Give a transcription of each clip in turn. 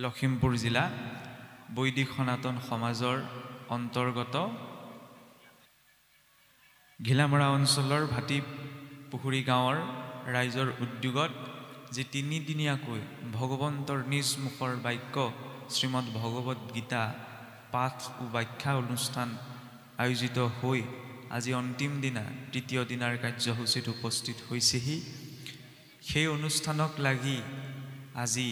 লখিমপুৰ জিলা বৈদিক সনাতন সমাজৰ অন্তৰ্গত ঘিলামৰা অঞ্চলৰ ভাটি পুখুৰী গাঁৱৰ ৰাইজৰ উদ্যোগত যি তিনিদিনীয়াকৈ ভগৱন্তৰ নিজ মুখৰ বাক্য শ্ৰীমদ ভগৱত গীতা পাঠ ও ব্যাখ্যা অনুষ্ঠান আয়োজিত হৈ আজি অন্তিম দিনা তৃতীয় দিনাৰ কাৰ্যসূচীত উপস্থিত হৈছেহি। সেই অনুষ্ঠানক লাগি আজি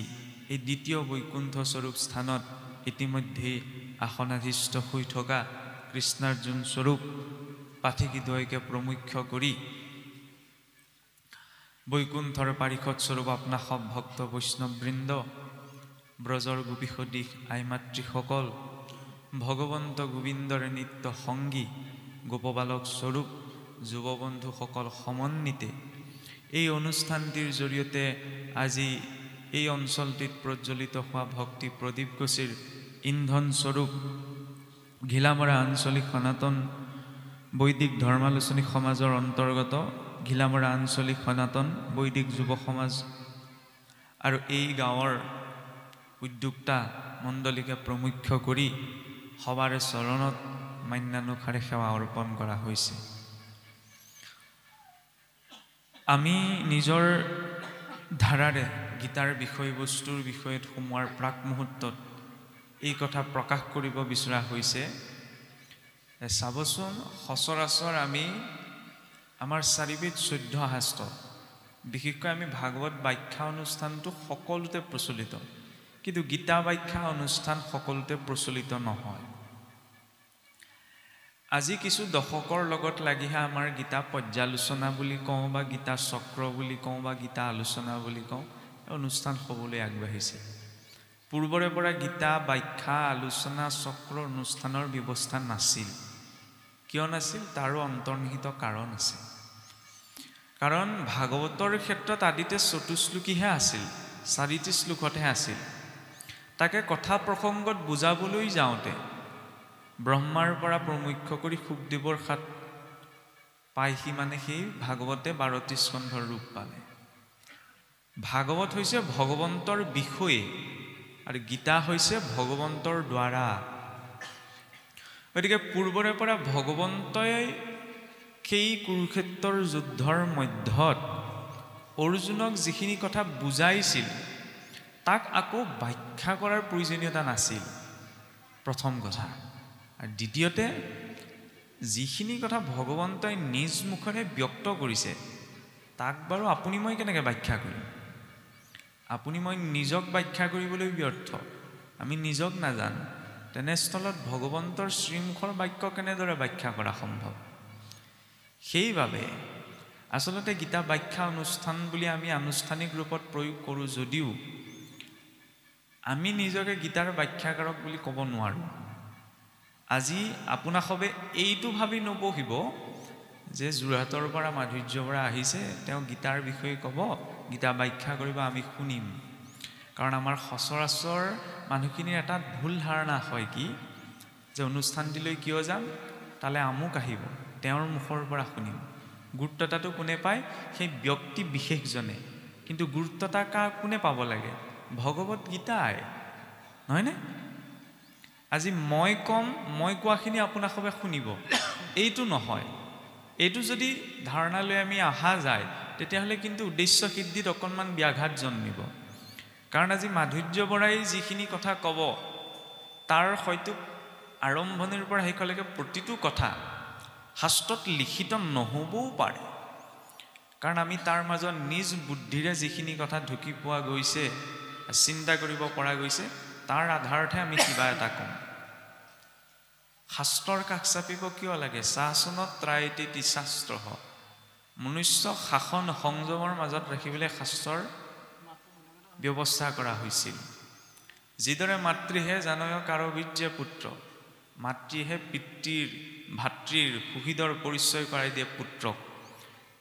এই দ্বিতীয় বৈকুণ্ঠ স্বৰূপ স্থানত ইতিমধ্যে আসনাধীষ্ঠ হৈ থকা কৃষ্ণাৰ্জুন স্বৰূপ পাঠিকদ্বয়কে প্ৰমুখ্য কৰি বৈকুণ্ঠৰ পাৰিষদ স্বৰূপ আপনা সব ভক্ত বৈষ্ণৱবৃন্দ, ব্ৰজৰ গোপীসদৃশ আই মাতৃসকল, ভগৱন্ত গোবিন্দৰ নিত্য সংগী গোপবালক স্বৰূপ যুৱবন্ধুসকল সমন্বিতে এই অনুষ্ঠানটিৰ জৰিয়তে আজি এই অঞ্চলটিত প্ৰজ্বলিত হোৱা ভক্তি প্ৰদীপ গছিৰ ইন্ধন স্বৰূপ ঘিলামৰা আঞ্চলিক সনাতন বৈদিক ধৰ্মালোচনী সমাজৰ অন্তৰ্গত ঘিলামৰা আঞ্চলিক সনাতন বৈদিক যুৱ সমাজ আৰু এই গাঁৱৰ উদ্যোক্তা মণ্ডলীকে প্ৰমুখ্য কৰি সবাৰে চৰণত মান্যানুসাৰে সেৱা অৰ্পণ কৰা হৈছে। আমি নিজৰ ধাৰাৰে গীতাৰ বিষয়বস্তুৰ বিষয়ত সোমোৱাৰ প্ৰাক মুহূৰ্তত এই কথা প্ৰকাশ কৰিব বিচৰা হৈছে, চাবচোন সচৰাচৰ আমি আমাৰ চাৰিবিধ 14 শাস্ত্ৰ, বিশেষকৈ আমি ভাগৱত ব্যাখ্যা অনুষ্ঠানটো সকলোতে প্ৰচলিত, কিন্তু গীতা ব্যাখ্যা অনুষ্ঠান সকলোতে প্ৰচলিত নহয়। আজি কিছু দশকৰ লগত লাগিহে আমাৰ গীতা পৰ্যালোচনা বুলি কওঁ বা গীতা চক্ৰ বুলি কওঁ বা গীতা আলোচনা বুলি কওঁ অনুষ্ঠান হ'বলৈ আগবাঢ়িছে। পূৰ্বৰে পৰা গীতা ব্যাখ্যা আলোচনা চক্ৰ অনুষ্ঠানৰ ব্যৱস্থা নাছিল। কিয় নাছিল? তাৰো অন্তৰ্নিহিত কাৰণ আছে। কাৰণ ভাগৱতৰ ক্ষেত্ৰত আদিতে 34 শ্লোকীহে আছিল, 40টি শ্লোকতহে আছিল। তাকে কথা প্ৰসংগত বুজাবলৈ যাওঁতে ব্ৰহ্মাৰ পৰা প্ৰমুখ্য কৰি শুকদেৱৰ হাত পাইহি, মানে সেই ভাগৱতে 12টি স্কন্ধৰ ৰূপ পালে। ভাগৱত হৈছে ভগৱন্তৰ বিষয়ে আৰু গীতা হৈছে ভগৱন্তৰ দ্বাৰা। গতিকে পূৰ্বৰে পৰা ভগৱন্তই সেই কুৰুক্ষেত্ৰৰ যুদ্ধৰ মধ্যত অৰ্জুনক যিখিনি কথা বুজাইছিল তাক আকৌ ব্যাখ্যা কৰাৰ প্ৰয়োজনীয়তা নাছিল, প্ৰথম কথা। আৰু দ্বিতীয়তে যিখিনি কথা ভগৱন্তই নিজ মুখৰে ব্যক্ত কৰিছে তাক বাৰু আপুনি মই কেনেকৈ ব্যাখ্যা কৰিম? আপুনি মই নিজক ব্যাখ্যা কৰিবলৈ ব্যৰ্থ, আমি নিজক নাজানো। তেনেস্থলত ভগৱন্তৰ শ্ৰীমুখৰ বাক্য কেনেদৰে ব্যাখ্যা কৰা সম্ভৱ? সেইবাবে আচলতে গীতা ব্যাখ্যা অনুষ্ঠান বুলি আমি আনুষ্ঠানিক ৰূপত প্ৰয়োগ কৰোঁ যদিও আমি নিজকে গীতাৰ ব্যাখ্যাকাৰক বুলি ক'ব নোৱাৰোঁ। আজি আপোনাসবে এইটো ভাবি নবহিব যে যোৰহাটৰ পৰা মাধুৰ্য পৰা আহিছে, তেওঁ গীতাৰ বিষয়ে ক'ব, গীতা ব্যাখ্যা কৰিব, আমি শুনিম। কাৰণ আমাৰ সচৰাচৰ মানুহখিনিৰ এটা ভুল ধাৰণা হয় কি, যে অনুষ্ঠানটিলৈ কিয় যাম, তালৈ আমুক আহিব, তেওঁৰ মুখৰ পৰা শুনিম। গুৰুত্বতাটো কোনে পায়? সেই ব্যক্তি বিশেষজনে। কিন্তু গুৰুত্বতা কোনে পাব লাগে? ভগৱত গীতাই, নহয়নে? আজি মই কম, মই কোৱাখিনি আপোনাসবে শুনিব, এইটো নহয়। এইটো যদি ধাৰণালৈ আমি অহা যায় তেতিয়াহ'লে কিন্তু উদ্দেশ্য সিদ্ধিত অকণমান ব্যাঘাত জন্মিব। কাৰণ আজি মাধুৰ্য বৰাই যিখিনি কথা ক'ব তাৰ হয়তো আৰম্ভণিৰ পৰা শেষলৈকে প্ৰতিটো কথা শাস্ত্ৰত লিখিত নহ'বও পাৰে। কাৰণ আমি তাৰ মাজত নিজ বুদ্ধিৰে যিখিনি কথা ঢুকি পোৱা গৈছে, চিন্তা কৰিব পৰা গৈছে, তাৰ আধাৰতহে আমি কিবা এটা কম। শাস্ত্ৰৰ কাষ চাপিব কিয় লাগে? শাসনত ত্ৰায়তি শাস্ত্ৰ, মনুষ্য শাসন সংযমৰ মাজত ৰাখিবলৈ শাস্ত্ৰৰ ব্যৱস্থা কৰা হৈছিল। যিদৰে মাতৃহে জানয় কাৰবীৰ্যে পুত্ৰ, মাতৃহে পিতৃৰ ভাতৃৰ সুহৃদৰ পৰিচয় কৰাই দিয়ে পুত্ৰক,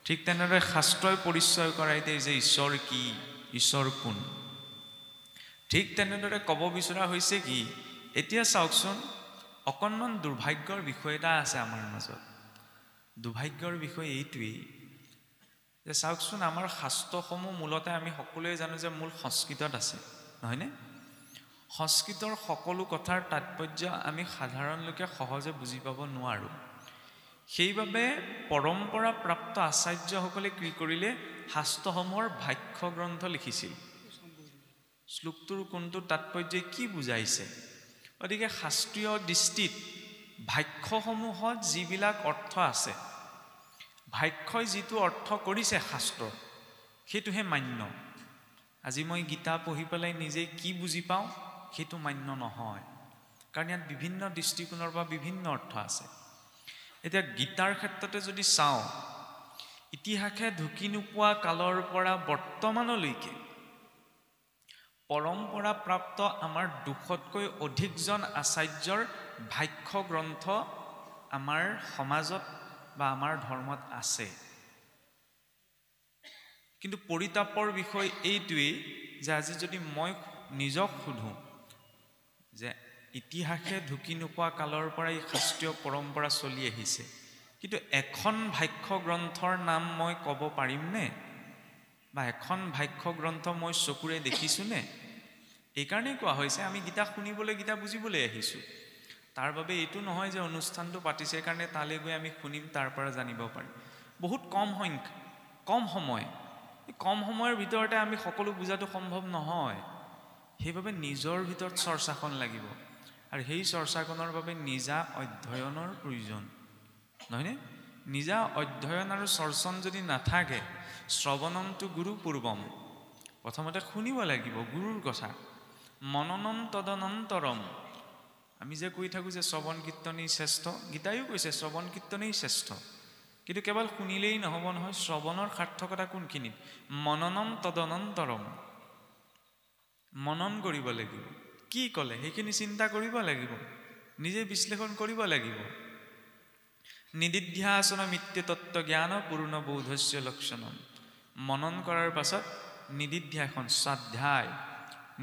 ঠিক তেনেদৰে শাস্ত্ৰই পৰিচয় কৰাই দিয়ে যে ঈশ্বৰ কি, ঈশ্বৰ কোন। ঠিক তেনেদৰে ক'ব বিচৰা হৈছে কি, এতিয়া চাওকচোন অকণমান দুৰ্ভাগ্যৰ বিষয় এটা আছে আমাৰ মাজত। দুৰ্ভাগ্যৰ বিষয় এইটোৱেই যে চাওকচোন আমাৰ শাস্ত্ৰসমূহ মূলতে আমি সকলোৱে জানো যে মূল সংস্কৃতত আছে, নহয়নে? সংস্কৃতৰ সকলো কথাৰ তাৎপৰ্য আমি সাধাৰণ লোকে সহজে বুজি পাব নোৱাৰোঁ। সেইবাবে পৰম্পৰা প্ৰাপ্ত আচাৰ্যসকলে কি কৰিলে, শাস্ত্ৰসমূহৰ ভাষ্য গ্ৰন্থ লিখিছিল। শ্লোকটোৰ কোনটো তাৎপৰ্যই কি বুজাইছে, গতিকে শাস্ত্ৰীয় দৃষ্টিত ভাষ্যসমূহত যিবিলাক অৰ্থ আছে, ভাষ্যই যিটো অৰ্থ কৰিছে শাস্ত্ৰ, সেইটোহে মান্য। আজি মই গীতা পঢ়ি পেলাই নিজে কি বুজি পাওঁ সেইটো মান্য নহয়, কাৰণ ইয়াত বিভিন্ন দৃষ্টিকোণৰ পৰা বিভিন্ন অৰ্থ আছে। এতিয়া গীতাৰ ক্ষেত্ৰতে যদি চাওঁ, ইতিহাসে ঢুকি নোপোৱা কালৰ পৰা বৰ্তমানলৈকে পৰম্পৰা প্ৰাপ্ত আমাৰ 200তকৈ অধিকজন আচাৰ্যৰ ভাষ্য গ্ৰন্থ আমাৰ সমাজত বা আমাৰ ধৰ্মত আছে। কিন্তু পৰিতাপৰ বিষয় এইটোৱেই যে আজি যদি মই নিজক সোধোঁ যে ইতিহাসে ঢুকি নোপোৱা কালৰ পৰা এই শাস্ত্ৰীয় পৰম্পৰা চলি আহিছে, কিন্তু এখন ভাষ্য গ্ৰন্থৰ নাম মই ক'ব পাৰিমনে, বা এখন ভাষ্য গ্ৰন্থ মই চকুৰে দেখিছোঁনে? এইকাৰণেই কোৱা হৈছে আমি গীতা শুনিবলৈ, গীতা বুজিবলৈ আহিছোঁ। তাৰ বাবে এইটো নহয় যে অনুষ্ঠানটো পাতিছে কাৰণে তালৈ গৈ আমি শুনিম, তাৰ পৰা জানিব পাৰিম। বহুত কম সংখ্যা, কম সময়, এই কম সময়ৰ ভিতৰতে আমি সকলো বুজাটো সম্ভৱ নহয়। সেইবাবে নিজৰ ভিতৰত চৰ্চাখন লাগিব, আৰু সেই চৰ্চাখনৰ বাবে নিজা অধ্যয়নৰ প্ৰয়োজন, নহয়নে? নিজা অধ্যয়ন আৰু চৰ্চন যদি নাথাকে, শ্ৰৱণমটো গুৰু পূৰ্বম, প্ৰথমতে শুনিব লাগিব গুৰুৰ কথা। মননম তদনন্তৰম, আমি যে কৈ থাকোঁ যে শ্ৰৱণ কীৰ্তনেই শ্ৰেষ্ঠ, গীতায়ো কৈছে শ্ৰৱণ কীৰ্তনেই শ্ৰেষ্ঠ। কিন্তু কেৱল শুনিলেই নহ'ব নহয়, শ্ৰৱণৰ সাৰ্থকতা কোনখিনিত? মননম তদনন্তৰম, মনন কৰিব লাগিব। কি ক'লে সেইখিনি চিন্তা কৰিব লাগিব, নিজে বিশ্লেষণ কৰিব লাগিব। নিদিধ্যাসন মিত্য তত্ত্ব জ্ঞান পূৰ্ণবোধস্য লক্ষণম, মনন কৰাৰ পাছত নিদিধ্যাসন, স্বাধ্যায়,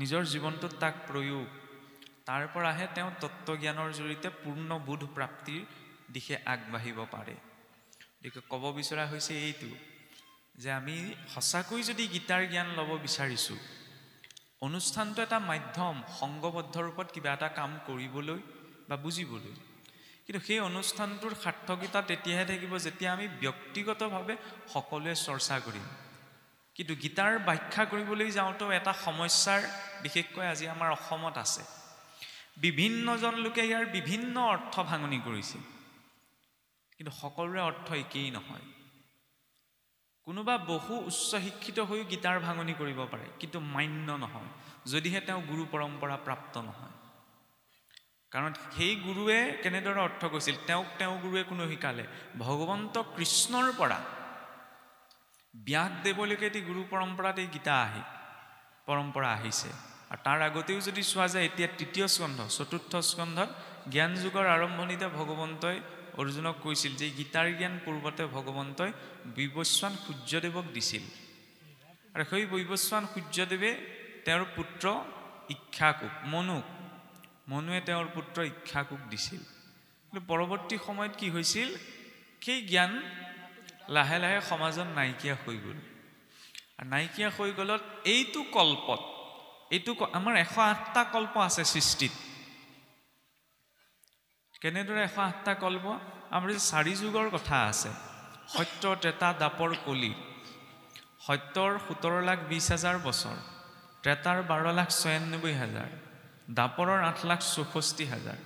নিজৰ জীৱনটোত তাক প্ৰয়োগ, তাৰ পৰাহে তেওঁ তত্ত্বজ্ঞানৰ জৰিয়তে পূৰ্ণবোধ প্ৰাপ্তিৰ দিশে আগবাঢ়িব পাৰে। গতিকে ক'ব বিচৰা হৈছে এইটো যে আমি সঁচাকৈ যদি গীতাৰ জ্ঞান ল'ব বিচাৰিছোঁ, অনুষ্ঠানটো এটা মাধ্যম সংঘবদ্ধ ৰূপত কিবা এটা কাম কৰিবলৈ বা বুজিবলৈ, কিন্তু সেই অনুষ্ঠানটোৰ সাৰ্থকতা তেতিয়াহে থাকিব যেতিয়া আমি ব্যক্তিগতভাৱে সকলোৱে চৰ্চা কৰিম। কিন্তু গীতাৰ ব্যাখ্যা কৰিবলৈ যাওঁতেও এটা সমস্যাৰ বিশেষকৈ আজি আমাৰ অসমত আছে। বিভিন্নজন লোকে ইয়াৰ বিভিন্ন অৰ্থ ভাঙনি কৰিছে, কিন্তু সকলোৰে অৰ্থ একেই নহয়। কোনোবা বহু উচ্চ শিক্ষিত হৈও গীতাৰ ভাঙনি কৰিব পাৰে, কিন্তু মান্য নহয় যদিহে তেওঁ গুৰু পৰম্পৰা প্ৰাপ্ত নহয়। কাৰণ সেই গুৰুৱে কেনেদৰে অৰ্থ কৈছিল, তেওঁ গুৰুৱে কোনো শিকালে, ভগৱন্ত কৃষ্ণৰ পৰা ব্যাসদেৱলৈকে এটি গুৰু পৰম্পৰাত এই গীতা পৰম্পৰা আহিছে। আৰু তাৰ আগতেও যদি চোৱা যায়, এতিয়া 3য় স্কন্ধ 4ৰ্থ স্কন্ধত জ্ঞান যুগৰ আৰম্ভণিতে ভগৱন্তই অৰ্জুনক কৈছিল যে গীতাৰ জ্ঞান পূৰ্বতে ভগৱন্তই বৈৱস্বান সূৰ্যদেৱক দিছিল, আৰু সেই বৈৱস্বান সূৰ্যদেৱে তেওঁৰ পুত্ৰ ইক্ষ্বাকুক, মনুৱে তেওঁৰ পুত্ৰ ইক্ষ্বাকুক দিছিল। কিন্তু পৰৱৰ্তী সময়ত কি হৈছিল, সেই জ্ঞান লাহে লাহে সমাজত নাইকিয়া হৈ গ'ল। আৰু নাইকিয়া হৈ গ'লত এইটো কল্পত, আমাৰ 108টা কল্প আছে সৃষ্টিত। কেনেদৰে 108টা কল্প? আমাৰ 4 যুগৰ কথা আছে, সত্য, ত্ৰেতা, দ্বাপৰ, কলি। সত্যৰ 17,20,000 বছৰ, ত্ৰেতাৰ 12,96,000, দ্বাপৰৰ 8,64,000,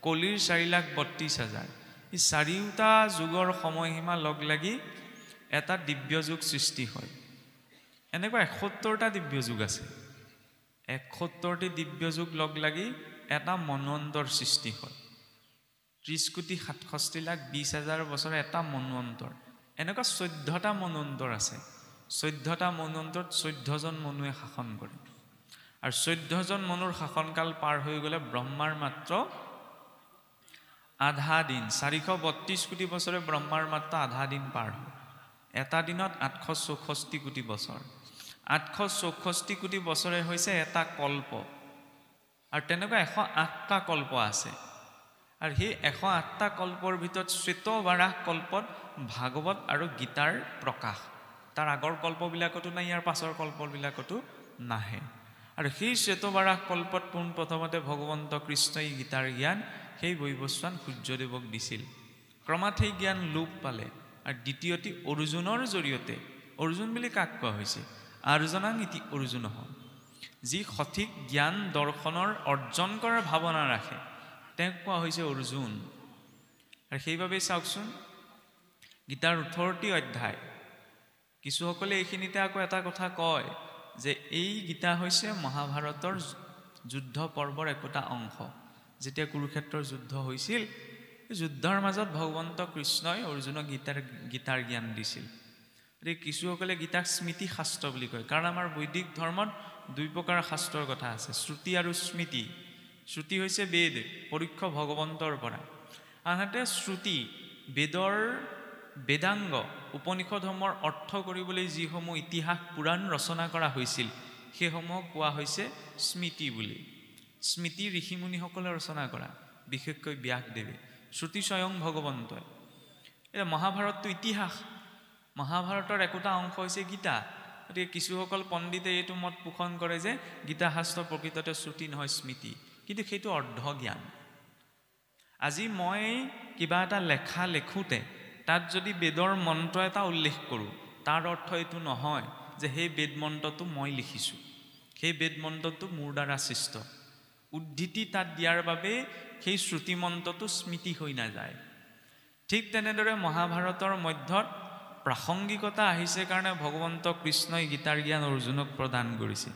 কলিৰ 4,32,000। এই 4টা যুগৰ সময়সীমা লগ লাগি এটা দিব্য যুগ সৃষ্টি হয়। এনেকুৱা 71টা দিব্য যুগ আছে, 71টি দিব্য যুগ লগ লাগি এটা মন্বন্তৰ সৃষ্টি হয়। 30,67,20,000 বছৰ এটা মন্বন্তৰ। এনেকুৱা 14টা মন্বন্তৰ আছে। 14টা মন্বন্তৰত 14জন মনুৱে শাসন কৰে, আৰু 14জন মনুৰ শাসনকাল পাৰ হৈ গ'লে ব্ৰহ্মাৰ মাত্ৰ আধা দিন, 432 কোটি বছৰে ব্ৰহ্মাৰ মাত্ৰ আধা দিন পাৰ হয়। এটা দিনত 864 কোটি বছৰ, 864 কোটি বছৰে হৈছে এটা কল্প। আৰু তেনেকুৱা 108টা কল্প আছে। আৰু সেই 108টা কল্পৰ ভিতৰত শ্বেতবাৰাহ কল্পত ভাগৱত আৰু গীতাৰ প্ৰকাশ। তাৰ আগৰ কল্পবিলাকতো নাই, ইয়াৰ পাছৰ কল্পবিলাকতো নাহে। আৰু সেই শ্বেতবাৰাহ কল্পত পোনপ্ৰথমতে ভগৱন্ত কৃষ্ণই গীতাৰ জ্ঞান সেই বৈৱস্বান সূৰ্যদেৱক দিছিল। ক্ৰমাৎ সেই জ্ঞান লোপ পালে। আৰু দ্বিতীয়টি অৰ্জুনৰ জৰিয়তে, অৰ্জুন বুলি কাক কোৱা হৈছে? আৰ্জনাং ইতি অৰ্জুনঃ, যি সঠিক জ্ঞান দৰ্শনৰ অৰ্জন কৰাৰ ভাৱনা ৰাখে তেওঁক কোৱা হৈছে অৰ্জুন। আৰু সেইবাবেই চাওকচোন গীতাৰ 18টি অধ্যায়, কিছুসকলে এইখিনিতে আকৌ এটা কথা কয় যে এই গীতা হৈছে মহাভাৰতৰ যুদ্ধ পৰ্বৰ একোটা অংশ। যেতিয়া কুৰুক্ষেত্ৰৰ যুদ্ধ হৈছিল, যুদ্ধৰ মাজত ভগৱন্ত কৃষ্ণই অৰ্জুনক গীতাৰ জ্ঞান দিছিল। গতিকে কিছুসকলে গীতাক স্মৃতি শাস্ত্ৰ বুলি কয়, কাৰণ আমাৰ বৈদিক ধৰ্মত দুই প্ৰকাৰ শাস্ত্ৰৰ কথা আছে, শ্ৰুতি আৰু স্মৃতি। শ্ৰুতি হৈছে বেদ, পৰোক্ষ ভগৱন্তৰ পৰা, আনহাতে স্মৃতি বেদৰ বেদাংগ উপনিষদসমূহৰ অৰ্থ কৰিবলৈ যিসমূহ ইতিহাস পুৰাণ ৰচনা কৰা হৈছিল সেইসমূহক কোৱা হৈছে স্মৃতি বুলি। স্মৃতি ঋষিমুনিসকলে ৰচনা কৰা, বিশেষকৈ ব্যাসদেৱে। শ্ৰুতি স্বয়ং ভগৱন্তই। এতিয়া মহাভাৰতটো ইতিহাস, মহাভাৰতৰ একোটা অংশ হৈছে গীতা। গতিকে কিছুসকল পণ্ডিতে এইটো মত পোষণ কৰে যে গীতা শাস্ত্ৰ প্ৰকৃততে শ্ৰুতি নহয় স্মৃতি, কিন্তু সেইটো অৰ্ধ জ্ঞান। আজি মই কিবা এটা লেখোঁতে তাত যদি বেদৰ মন্ত্ৰ এটা উল্লেখ কৰোঁ, তাৰ অৰ্থ এইটো নহয় যে সেই বেদ মন্ত্ৰটো মই লিখিছোঁ, সেই বেদ মন্ত্ৰটো মোৰ দ্বাৰা সৃষ্ট। উদ্ধৃতি তাত দিয়াৰ বাবে সেই শ্ৰুতি মন্ত্ৰটো স্মৃতি হৈ নাযায়। ঠিক তেনেদৰে মহাভাৰতৰ মধ্যত প্ৰাসংগিকতা আহিছে কাৰণে ভগৱন্ত কৃষ্ণই গীতাৰ জ্ঞান অৰ্জুনক প্ৰদান কৰিছে।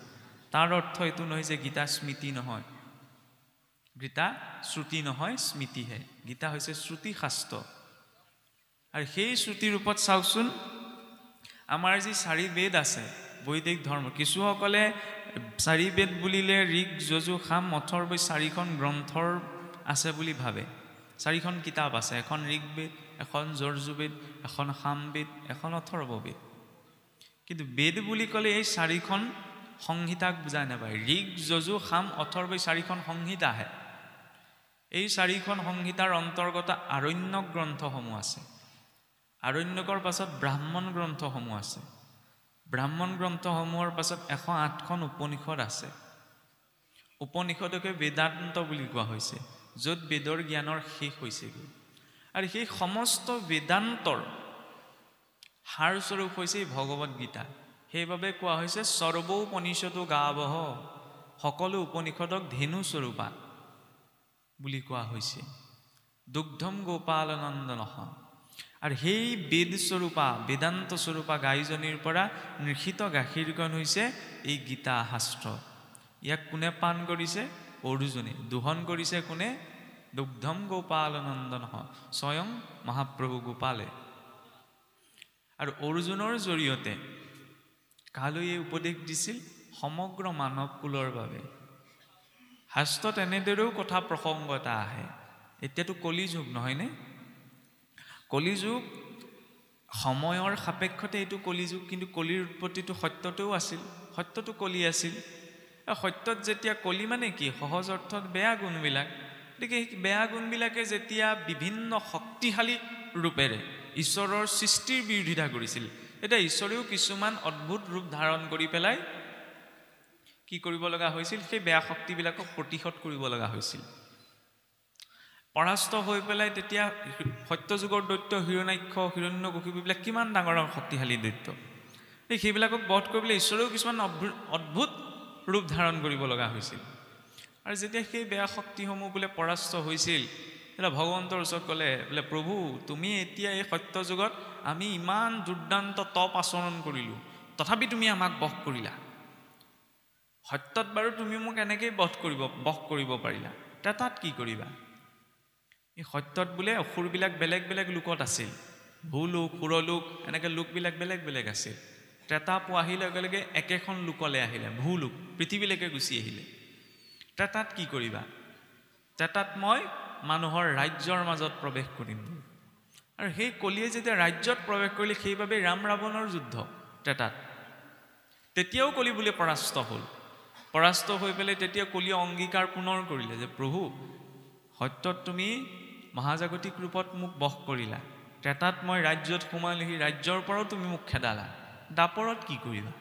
তাৰ অৰ্থ এইটো নহয় যে গীতা স্মৃতি নহয়, গীতা শ্ৰুতি নহয়, স্মৃতিহে। গীতা হৈছে শ্ৰুতি শাস্ত্ৰ। আৰু সেই শ্ৰুতিৰ ৰূপত চাওকচোন আমাৰ যি 4 বেদ আছে বৈদিক ধৰ্ম, কিছুসকলে 4 বেদ বুলিলে ঋক যজু সাম অথৰ্ব 4খন গ্ৰন্থৰ আছে বুলি ভাবে। 4খন কিতাপ আছে, এখন ঋকবেদ, এখন যজুৰ্বেদ, এখন সামবেদ, এখন অথৰ্ববেদ। কিন্তু বেদ বুলি ক'লে এই 4খন সংহিতাক বুজাই নাপায়। ঋক যজু সাম অথৰ্ব 4খন সংহিতাহে। এই 4খন সংহিতাৰ অন্তৰ্গত আৰণ্যক গ্ৰন্থসমূহ আছে। আৰণ্যকৰ পাছত ব্ৰাহ্মণ গ্ৰন্থসমূহ আছে। ব্ৰাহ্মণ গ্ৰন্থসমূহৰ পাছত 108খন উপনিষদ আছে। উপনিষদকে বেদান্ত বুলি কোৱা হৈছে, য'ত বেদৰ জ্ঞানৰ শেষ হৈছেগৈ। আৰু সেই সমস্ত বেদান্তৰ সাৰস্বৰূপ হৈছে ভগৱদ গীতা। সেইবাবে কোৱা হৈছে সৰ্বোপনিষদো গাৱঃ, সকলো উপনিষদক ধেনু স্বৰূপা বুলি কোৱা হৈছে। দুগ্ধম গোপাল নন্দনঃ। আৰু সেই বেদ স্বৰূপা বেদান্ত স্বৰূপা গাইজনীৰ পৰা নিৰ্ষিত গাখীৰকণ হৈছে এই গীতা শাস্ত্ৰ। ইয়াক কোনে পান কৰিছে? অৰ্জুনে। দোহন কৰিছে কোনে? দুগ্ধম গোপাল নন্দনঃ, স্বয়ং মহাপ্ৰভু গোপালে। আৰু অৰ্জুনৰ জৰিয়তে কালৈ এই উপদেশ দিছিল? সমগ্ৰ মানৱ কুলৰ বাবে। শাস্ত্ৰত এনেদৰেও কথা প্ৰসংগ এটা আহে। এতিয়াতো কলিযুগ নহয়নে? কলিযুগ সময়ৰ সাপেক্ষতে এইটো কলিযুগ, কিন্তু কলিৰ উৎপত্তিটো সত্যতেও আছিল, সত্যটো কলি আছিল। সত্যত যেতিয়া কলি মানে কি? সহজ অৰ্থত বেয়া গুণবিলাক। গতিকে বেয়া গুণবিলাকে যেতিয়া বিভিন্ন শক্তিশালী ৰূপেৰে ঈশ্বৰৰ সৃষ্টিৰ বিৰোধিতা কৰিছিল, এতিয়া ঈশ্বৰেও কিছুমান অদ্ভুত ৰূপ ধাৰণ কৰি পেলাই কি কৰিব লগা হৈছিল? সেই বেয়া শক্তিবিলাকক প্ৰতিহত কৰিব লগা হৈছিল। পৰাস্ত হৈ পেলাই তেতিয়া সত্যযুগৰ দৈত্য হিৰণ্যাক্ষ, হিৰণ্যকশিপুবিলাক কিমান ডাঙৰ শক্তিশালী দৈত্য, সেইবিলাকক বধ কৰিবলৈ ঈশ্বৰেও কিছুমান অদ্ভুত ৰূপ ধাৰণ কৰিব লগা হৈছিল। আৰু যেতিয়া সেই বেয়া শক্তিসমূহ বোলে পৰাস্ত হৈছিল, তেতিয়া ভগৱন্তৰ ওচৰত ক'লে বোলে প্ৰভু, তুমি এতিয়া এই সত্যযুগত আমি ইমান দুৰ্দান্ত তপ আচৰণ কৰিলোঁ, তথাপি তুমি আমাক বশ কৰিলা। সত্যত বাৰু তুমি মোক এনেকেই বশ কৰিব পাৰিলা, তাত কি কৰিবা? এই সত্যত বোলে অসুৰবিলাক বেলেগ বেলেগ লোকত আছিল, ভূলোক, সুৰলোক, এনেকৈ লোকবিলাক বেলেগ বেলেগ আছিল। ত্ৰেতা পোৱাহিৰ লগে লগে একেখন লোকলৈ আহিলে, ভূলোক, পৃথিৱীলৈকে গুচি আহিলে। ত্ৰেতাত কি কৰিবা? ত্ৰেতাত মই মানুহৰ ৰাজ্যৰ মাজত প্ৰৱেশ কৰিম। আৰু সেই কলিয়ে যেতিয়া ৰাজ্যত প্ৰৱেশ কৰিলে, সেইবাবে ৰাম ৰাৱণৰ যুদ্ধ ত্ৰেতাত। তেতিয়াও কলি বোলে পৰাস্ত হ'ল। পৰাস্ত হৈ পেলাই তেতিয়া কলিয়ে অংগীকাৰ পুনৰ কৰিলে যে প্ৰভু, সত্যত তুমি মহাজাগতিক ৰূপত মোক বশ কৰিলা, ত্ৰেতাত মই ৰাজ্যত সোমালোহি, ৰাজ্যৰ পৰাও তুমি মোক খেদালা, দাপৰত কি কৰিবা?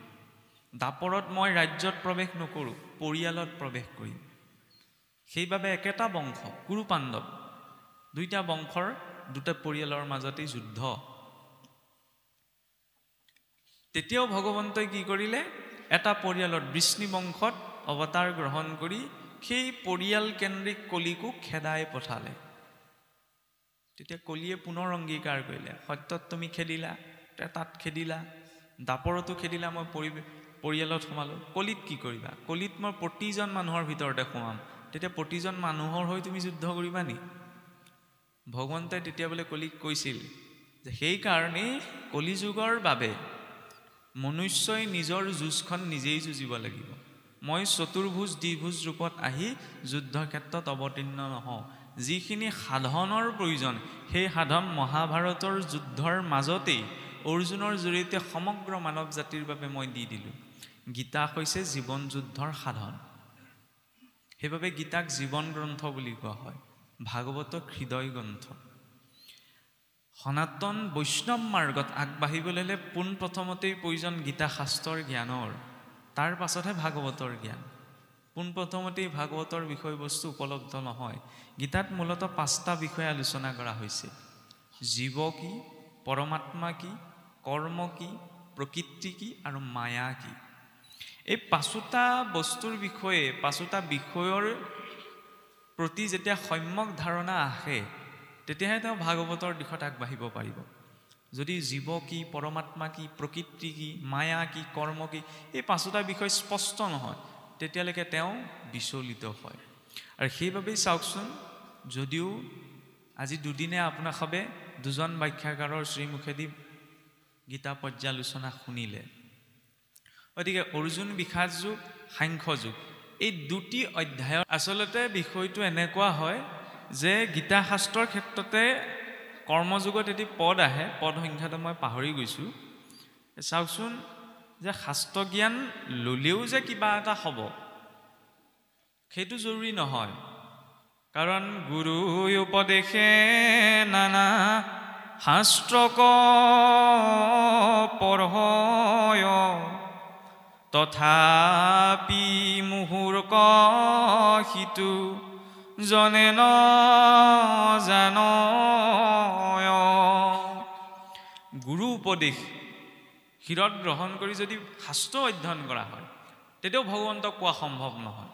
দাপৰত মই ৰাজ্যত প্ৰৱেশ নকৰোঁ, পৰিয়ালত প্ৰৱেশ কৰিম। সেইবাবে একেটা বংশ কুৰু পাণ্ডৱ দুইটা বংশৰ দুটা পৰিয়ালৰ মাজতেই যুদ্ধ। তেতিয়াও ভগৱন্তই কি কৰিলে, এটা পৰিয়ালত বৃষ্ণি বংশত অৱতাৰ গ্ৰহণ কৰি সেই পৰিয়াল কেন্দ্ৰিক কলিকো খেদাই পঠালে। তেতিয়া কলিয়ে পুনৰ অংগীকাৰ কৰিলে, সত্যত তুমি খেদিলা, তাত খেদিলা, দাপৰতো খেদিলা, মই পৰিয়ালত সোমালোঁ, কলিত কি কৰিবা? কলিত মই প্ৰতিজন মানুহৰ ভিতৰতে সোমাম, তেতিয়া প্ৰতিজন মানুহৰ হৈ তুমি যুদ্ধ কৰিবা নি? ভগৱন্তই তেতিয়া বোলে কলিক কৈছিল যে সেইকাৰণেই কলিযুগৰ বাবে মনুষ্যই নিজৰ যুঁজখন নিজেই যুঁজিব লাগিব। মই চতুৰ্ভুজ দ্বিভুজ ৰূপত আহি যুদ্ধ ক্ষেত্ৰত অৱতীৰ্ণ নহওঁ। যিখিনি সাধনৰ প্ৰয়োজন সেই সাধন মহাভাৰতৰ যুদ্ধৰ মাজতেই অৰ্জুনৰ জৰিয়তে সমগ্ৰ মানৱ জাতিৰ বাবে মই দি দিলোঁ। গীতা হৈছে জীৱন যুদ্ধৰ সাধন। সেইবাবে গীতাক জীৱন গ্ৰন্থ বুলি কোৱা হয়, ভাগৱতক হৃদয় গ্ৰন্থ। সনাতন বৈষ্ণৱ মাৰ্গত আগবাঢ়িবলৈ হ'লে পোনপ্ৰথমতেই প্ৰয়োজন গীতা শাস্ত্ৰৰ জ্ঞানৰ, তাৰ পাছতহে ভাগৱতৰ জ্ঞান। পোনপ্ৰথমতেই ভাগৱতৰ বিষয়বস্তু উপলব্ধ নহয়। গীতাত মূলতঃ 5টা বিষয় আলোচনা কৰা হৈছে: জীৱ কি, পৰমাত্মা কি, কৰ্ম কি, প্ৰকৃতি কি আৰু মায়া কি। এই 5টা বস্তুৰ বিষয়ে, 5টা বিষয়ৰ প্ৰতি যেতিয়া সম্যক ধাৰণা আহে তেতিয়াহে তেওঁ ভাগৱতৰ দিশত আগবাঢ়িব পাৰিব। যদি জীৱ কি, পৰমাত্মা কি, প্ৰকৃতি কি, মায়া কি, কৰ্ম কি, এই 5টা বিষয় স্পষ্ট নহয় তেতিয়ালৈকে তেওঁ বিচলিত হয়। আৰু সেইবাবেই চাওকচোন, যদিও আজি দুদিনে আপোনাসবে দুজন ব্যাখ্যাকাৰৰ শ্ৰীমুখেদি গীতা পৰ্যালোচনা শুনিলে, গতিকে অৰ্জুন বিষাদ যুগ, সাংখ্য যুগ, এই 2টি অধ্যায়ৰ আচলতে বিষয়টো এনেকুৱা হয় যে গীতা শাস্ত্ৰৰ ক্ষেত্ৰতে কৰ্মযুগত এটি পদ আহে, পদ সংখ্যাটো মই পাহৰি গৈছোঁ। চাওকচোন যে শাস্ত্ৰ জ্ঞান ল'লেও যে কিবা এটা হ'ব সেইটো জৰুৰী নহয়। কাৰণ গুৰু উপদেশে নানা শাস্ত্ৰক পঢ়য়, তথাপি মুহুৰ্ক সিটো জনে ন জানয়। গুৰু উপদেশ শিৰত গ্ৰহণ কৰি যদি শাস্ত্ৰ অধ্যয়ন কৰা হয় তেতিয়াও ভগৱন্তক পোৱা সম্ভৱ নহয়।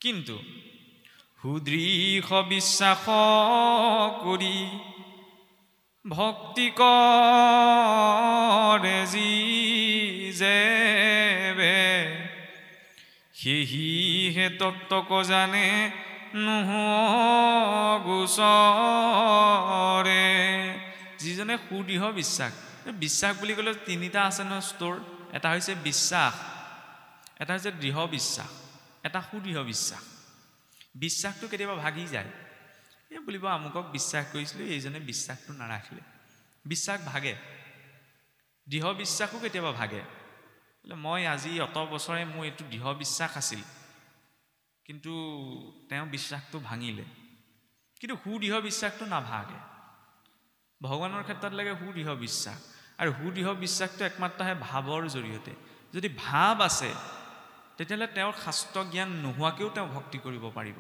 কিন্তু সুদৃঢ় বিশ্বাস কৰি ভক্তি কৰে যি যেবে, সেহিহে তত্ত্বক জানে নুগুচৰে। যিজনে সুদৃঢ় বিশ্বাস, বিশ্বাস বুলি ক'লে 3টা আছে ন স্তর, এটা হৈছে বিশ্বাস, এটা হৈছে দৃঢ় বিশ্বাস, এটা সুদৃঢ় বিশ্বাস। বিশ্বাসটো কেতিয়াবা ভাগি যায়, এই বুলিব আমুকক বিশ্বাস কৰিছিলোঁ, এইজনে বিশ্বাসটো নাৰাখিলে, বিশ্বাস ভাগে। দৃঢ় বিশ্বাসো কেতিয়াবা ভাগে, বোলে মই আজি অত বছৰে মোৰ এইটো দৃঢ় বিশ্বাস আছিল, কিন্তু তেওঁ বিশ্বাসটো ভাঙিলে। কিন্তু সুদৃঢ় বিশ্বাসটো নাভাগে। ভগৱানৰ ক্ষেত্ৰত লাগে সুদৃঢ় বিশ্বাস, আৰু সুদৃঢ় বিশ্বাসটো একমাত্ৰ হয় ভাৱৰ জৰিয়তে। যদি ভাৱ আছে তেতিয়াহ'লে তেওঁৰ শাস্ত্ৰ জ্ঞান নোহোৱাকৈও তেওঁ ভক্তি কৰিব পাৰিব।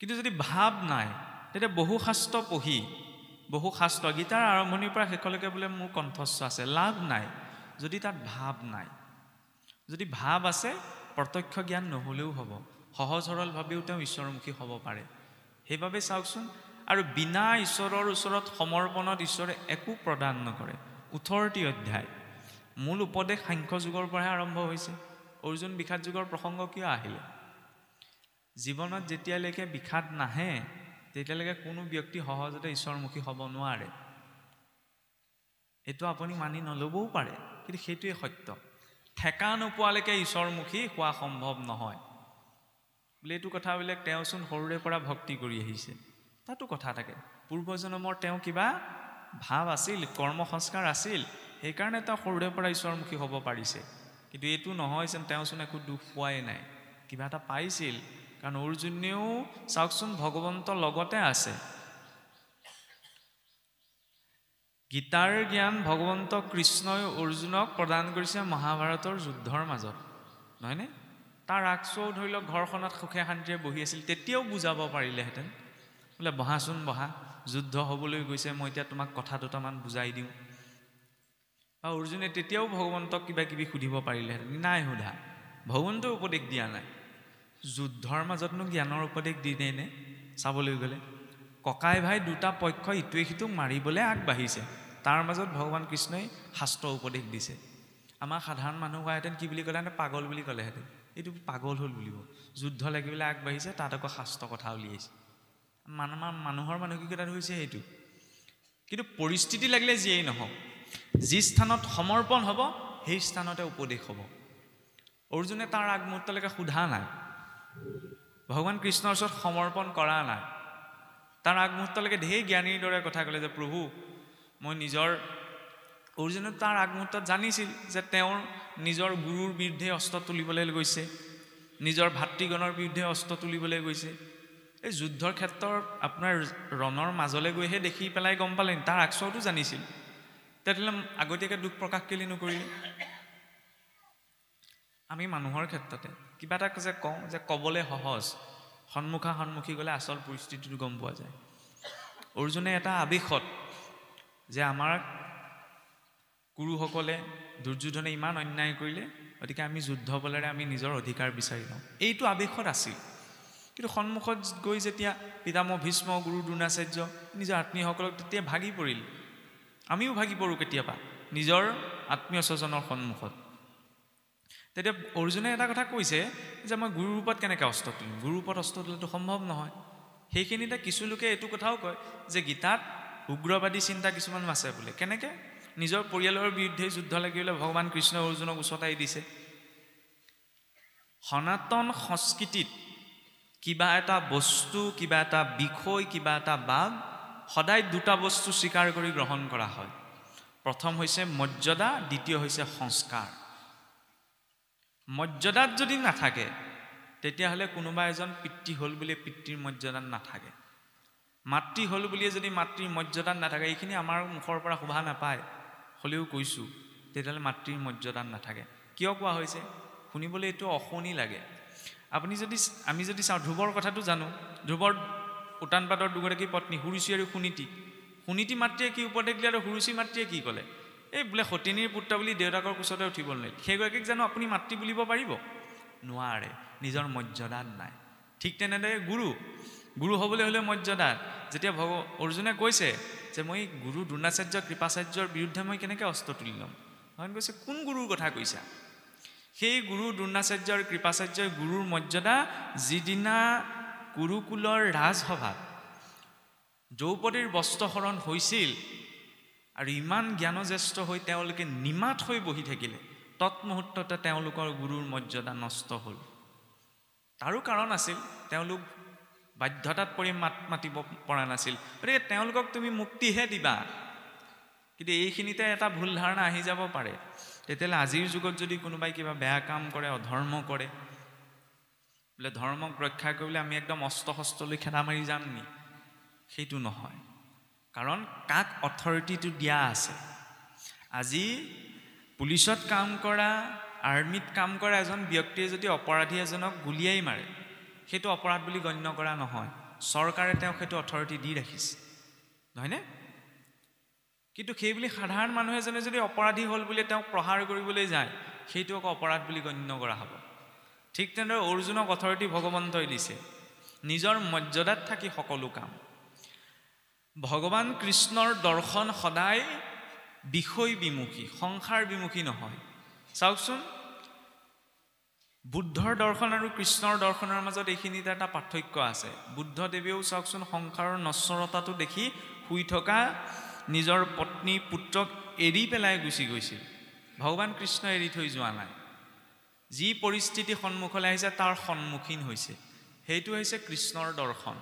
কিন্তু যদি ভাৱ নাই তেতিয়া বহু শাস্ত্ৰ পঢ়ি, বহু শাস্ত্ৰ গীতাৰ আৰম্ভণিৰ পৰা শেষলৈকে বোলে মোৰ কণ্ঠস্থ আছে, লাভ নাই যদি তাত ভাৱ নাই। যদি ভাৱ আছে প্ৰত্যক্ষ জ্ঞান নহ'লেও হ'ব, সহজ সৰলভাৱেও তেওঁ ঈশ্বৰমুখী হ'ব পাৰে। সেইবাবে চাওকচোন, আৰু বিনা ঈশ্বৰৰ ওচৰত সমৰ্পণত ঈশ্বৰে একো প্ৰদান নকৰে। 18টি অধ্যায়, মূল উপদেশ সাংখ্য যুগৰ পৰাহে আৰম্ভ হৈছে। অৰ্জুন বিষাদ যুগৰ প্ৰসংগ কিয় আহিলে? জীৱনত যেতিয়ালৈকে বিষাদ নাহে তেতিয়ালৈকে কোনো ব্যক্তি সহজতে ঈশ্বৰমুখী হ'ব নোৱাৰে। এইটো আপুনি মানি নল'বও পাৰে, কিন্তু সেইটোৱে সত্য। ঠেকা নোপোৱালৈকে ঈশ্বৰমুখী হোৱা সম্ভৱ নহয় বোলে। এইটো কথাবিলাক তেওঁচোন সৰুৰে পৰা ভক্তি কৰি আহিছে, তাতো কথা থাকে। পূৰ্বজন্মৰ তেওঁ কিবা ভাৱ আছিল, কৰ্ম সংস্কাৰ আছিল, সেইকাৰণে তেওঁ সৰুৰে পৰা ঈশ্বৰমুখী হ'ব পাৰিছে। কিন্তু এইটো নহয় যেন তেওঁচোন একো দুখ পোৱাই নাই, কিবা এটা পাইছিল। কাৰণ অৰ্জুনেও চাওকচোন ভগৱন্তৰ লগতে আছে। গীতাৰ জ্ঞান ভগৱন্ত কৃষ্ণই অৰ্জুনক প্ৰদান কৰিছে মহাভাৰতৰ যুদ্ধৰ মাজত, নহয়নে? তাৰ আগচৌ ধৰি লওক ঘৰখনত সুখে শান্তিৰে বহি আছিল, তেতিয়াও বুজাব পাৰিলেহেঁতেন, বোলে বহাচোন বহা, যুদ্ধ হ'বলৈ গৈছে, মই এতিয়া তোমাক কথা দুটামান বুজাই দিওঁ। বা অৰ্জুনে তেতিয়াও ভগৱন্তক কিবা কিবি সুধিব পাৰিলেহেঁতেন, নাই সোধা, ভগৱন্তই উপদেশ দিয়া নাই। যুদ্ধৰ মাজতনো জ্ঞানৰ উপদেশ দিয়েনে? চাবলৈ গ'লে ককাই ভাই দুটা পক্ষ ইটোৱে সিটোক মাৰিবলৈ আগবাঢ়িছে, তাৰ মাজত ভগৱান কৃষ্ণই শাস্ত্ৰ উপদেশ দিছে। আমাৰ সাধাৰণ মানুহ হোৱাহেঁতেন কি বুলি ক'লেহেঁতেন? পাগল বুলি ক'লেহেঁতেন। এইটো পাগল হ'ল বুলিব, যুদ্ধ লাগিবলৈ আগবাঢ়িছে, তাত আকৌ শাস্ত্ৰ কথা উলিয়াইছে। মানুহৰ মানসিকতাটো হৈছে সেইটো। কিন্তু পৰিস্থিতি লাগিলে যিয়েই নহওক, যি স্থানত সমৰ্পণ হ'ব সেই স্থানতে উপদেশ হ'ব। অৰ্জুনে তাৰ আগমুহূৰ্তলৈকে সোধা নাই, ভগৱান কৃষ্ণৰ ওচৰত সমৰ্পণ কৰা নাই। তাৰ আগমুহূৰ্তলৈকে ঢেৰ জ্ঞানীৰ দৰে কথা ক'লে যে প্ৰভু মই অৰ্জুনে তাৰ আগমুহূৰ্তত জানিছিল যে তেওঁৰ নিজৰ গুৰুৰ বিৰুদ্ধে অস্ত্ৰ তুলিবলৈ গৈছে, নিজৰ ভাতৃগণৰ বিৰুদ্ধে অস্ত্ৰ তুলিবলৈ গৈছে। এই যুদ্ধৰ ক্ষেত্ৰত আপোনাৰ ৰণৰ মাজলৈ গৈহে দেখি পেলাই গম পালে, তাৰ আগচৌটো জানিছিল, তেতিয়াহ'লে আগতীয়াকৈ দুখ প্ৰকাশ কেলৈ নকৰিলে? আমি মানুহৰ ক্ষেত্ৰতে কিবা এটা যে কওঁ যে ক'বলৈ সহজ, সন্মুখী গ'লে আচল পৰিস্থিতিটো গম পোৱা যায়। অৰ্জুনে এটা আৱেশত যে আমাৰ গুৰুসকলে দুৰ্যোধনে ইমান অন্যায় কৰিলে, গতিকে আমি যুদ্ধ বলেৰে আমি নিজৰ অধিকাৰ বিচাৰি লওঁ, এইটো আৱেশত আছিল। কিন্তু সন্মুখত গৈ যেতিয়া পিতামহ ভীষ্ম, গুৰু দ্ৰোণাচাৰ্য, নিজৰ আত্মীয়সকলক তেতিয়া ভাগি পৰিল। আমিও ভাগি পৰোঁ কেতিয়াবা নিজৰ আত্মীয় স্বজনৰ সন্মুখত। তেতিয়া অৰ্জুনে এটা কথা কৈছে যে মই গুৰুৰ ওপৰত কেনেকৈ অস্ত্ৰ তুলিম? গুৰুৰ ওপৰত অস্ত্ৰ তোলাটো সম্ভৱ নহয়। সেইখিনিতে কিছু লোকে এইটো কথাও কয় যে গীতাত উগ্ৰবাদী চিন্তা কিছুমান আছে বোলে। কেনেকৈ? নিজৰ পৰিয়ালৰ বিৰুদ্ধে যুদ্ধ লাগিবলৈ ভগৱান কৃষ্ণই অৰ্জুনক উচতাই দিছে। সনাতন সংস্কৃতিত কিবা এটা বস্তু, কিবা এটা বিষয়, কিবা এটা বাদ সদায় দুটা বস্তু স্বীকাৰ কৰি গ্ৰহণ কৰা হয়। প্ৰথম হৈছে মৰ্যাদা, দ্বিতীয় হৈছে সংস্কাৰ। মৰ্যাদাত যদি নাথাকে তেতিয়াহ'লে কোনোবা এজন পিতৃ হ'ল বুলি পিতৃৰ মৰ্যাদাত নাথাকে, মাতৃ হ'ল বুলিয়ে যদি মাতৃৰ মৰ্যাদাত নাথাকে, এইখিনি আমাৰ মুখৰ পৰা শোভা নাপায়, হ'লেও কৈছোঁ, তেতিয়াহ'লে মাতৃৰ মৰ্যাদাত নাথাকে। কিয় কোৱা হৈছে? শুনিবলৈ এইটো অশুনি লাগে। আমি যদি চাওঁ, ধ্ৰুৱৰ কথাটো জানো, ধ্ৰুৱৰ উত্তানপাদৰ দুগৰাকী পত্নী সুৰুচি আৰু সুনীতি। সুনীতি মাতৃয়ে কি উপদেশ দিলে আৰু সুৰুচি মাতৃয়ে কি ক'লে? এই বোলে সতিনীৰ পুত্ৰ বুলি দেউতাকৰ কোচতে উঠিব নোৱাৰিল, সেইগৰাকীক জানো আপুনি মাতৃ বুলিব পাৰিব? নোৱাৰে, নিজৰ মৰ্যাদাত নাই। ঠিক তেনেদৰে গুৰু হ'বলৈ হ'লে মৰ্যাদাত। যেতিয়া অৰ্জুনে কৈছে যে মই গুৰু দ্ৰোণাচাৰ্য কৃপাচাৰ্যৰ বিৰুদ্ধে মই কেনেকৈ অস্ত্ৰ তুলি ল'ম, ভগৱান কৈছে কোন গুৰুৰ কথা কৈছা? সেই গুৰু দ্ৰোণাচাৰ্য আৰু কৃপাচাৰ্যৰ গুৰুৰ মৰ্যাদা যিদিনা কুৰুকুলৰ ৰাজসভাত দ্ৰৌপদীৰ বস্ত্ৰহৰণ হৈছিল আৰু ইমান জ্ঞানজ্যেষ্ঠ হৈ তেওঁলোকে নিমাত হৈ বহি থাকিলে, তৎমুহূৰ্ততে তেওঁলোকৰ গুৰুৰ মৰ্যাদা নষ্ট হ'ল। তাৰো কাৰণ আছিল, তেওঁলোক বাধ্যতাত পৰি মাতিব পৰা নাছিল, গতিকে তেওঁলোকক তুমি মুক্তিহে দিবা। কিন্তু এইখিনিতে এটা ভুল ধাৰণা আহি যাব পাৰে, তেতিয়াহ'লে আজিৰ যুগত যদি কোনোবাই কিবা বেয়া কাম কৰে, অধৰ্ম কৰে, বোলে ধৰ্মক ৰক্ষা কৰিবলৈ আমি একদম অস্ত্ৰ শস্ত্ৰ লৈ খেদা মাৰি যাম নি? সেইটো নহয়, কাৰণ কাক অথৰিটিটো দিয়া আছে। আজি পুলিচত কাম কৰা, আৰ্মিত কাম কৰা এজন ব্যক্তিয়ে যদি অপৰাধী এজনক গুলিয়াই মাৰে, সেইটো অপৰাধ বুলি গণ্য কৰা নহয়, চৰকাৰে তেওঁক সেইটো অথৰিটি দি ৰাখিছে, নহয়নে? কিন্তু সেই বুলি সাধাৰণ মানুহ এজনে যদি অপৰাধী হ'ল বুলি তেওঁক প্ৰহাৰ কৰিবলৈ যায়, সেইটো আকৌ অপৰাধ বুলি গণ্য কৰা হ'ব। ঠিক তেনেদৰে অৰ্জুনক অথৰিটি ভগৱন্তই দিছে, নিজৰ মৰ্যাদাত থাকি সকলো কাম। ভগৱান কৃষ্ণৰ দৰ্শন সদায় বিষয় বিমুখী, সংসাৰ বিমুখী নহয়। চাওকচোন, বুদ্ধৰ দৰ্শন আৰু কৃষ্ণৰ দৰ্শনৰ মাজত এইখিনিতে এটা পাৰ্থক্য আছে। বুদ্ধদেৱেও চাওকচোন সংসাৰৰ নশ্বৰতাটো দেখি শুই থকা নিজৰ পত্নী পুত্ৰক এৰি পেলাই গুচি গৈছিল। ভগৱান কৃষ্ণ এৰি থৈ যোৱা নাই, যি পৰিস্থিতি সন্মুখলৈ আহিছে তাৰ সন্মুখীন হৈছে, সেইটো হৈছে কৃষ্ণৰ দৰ্শন।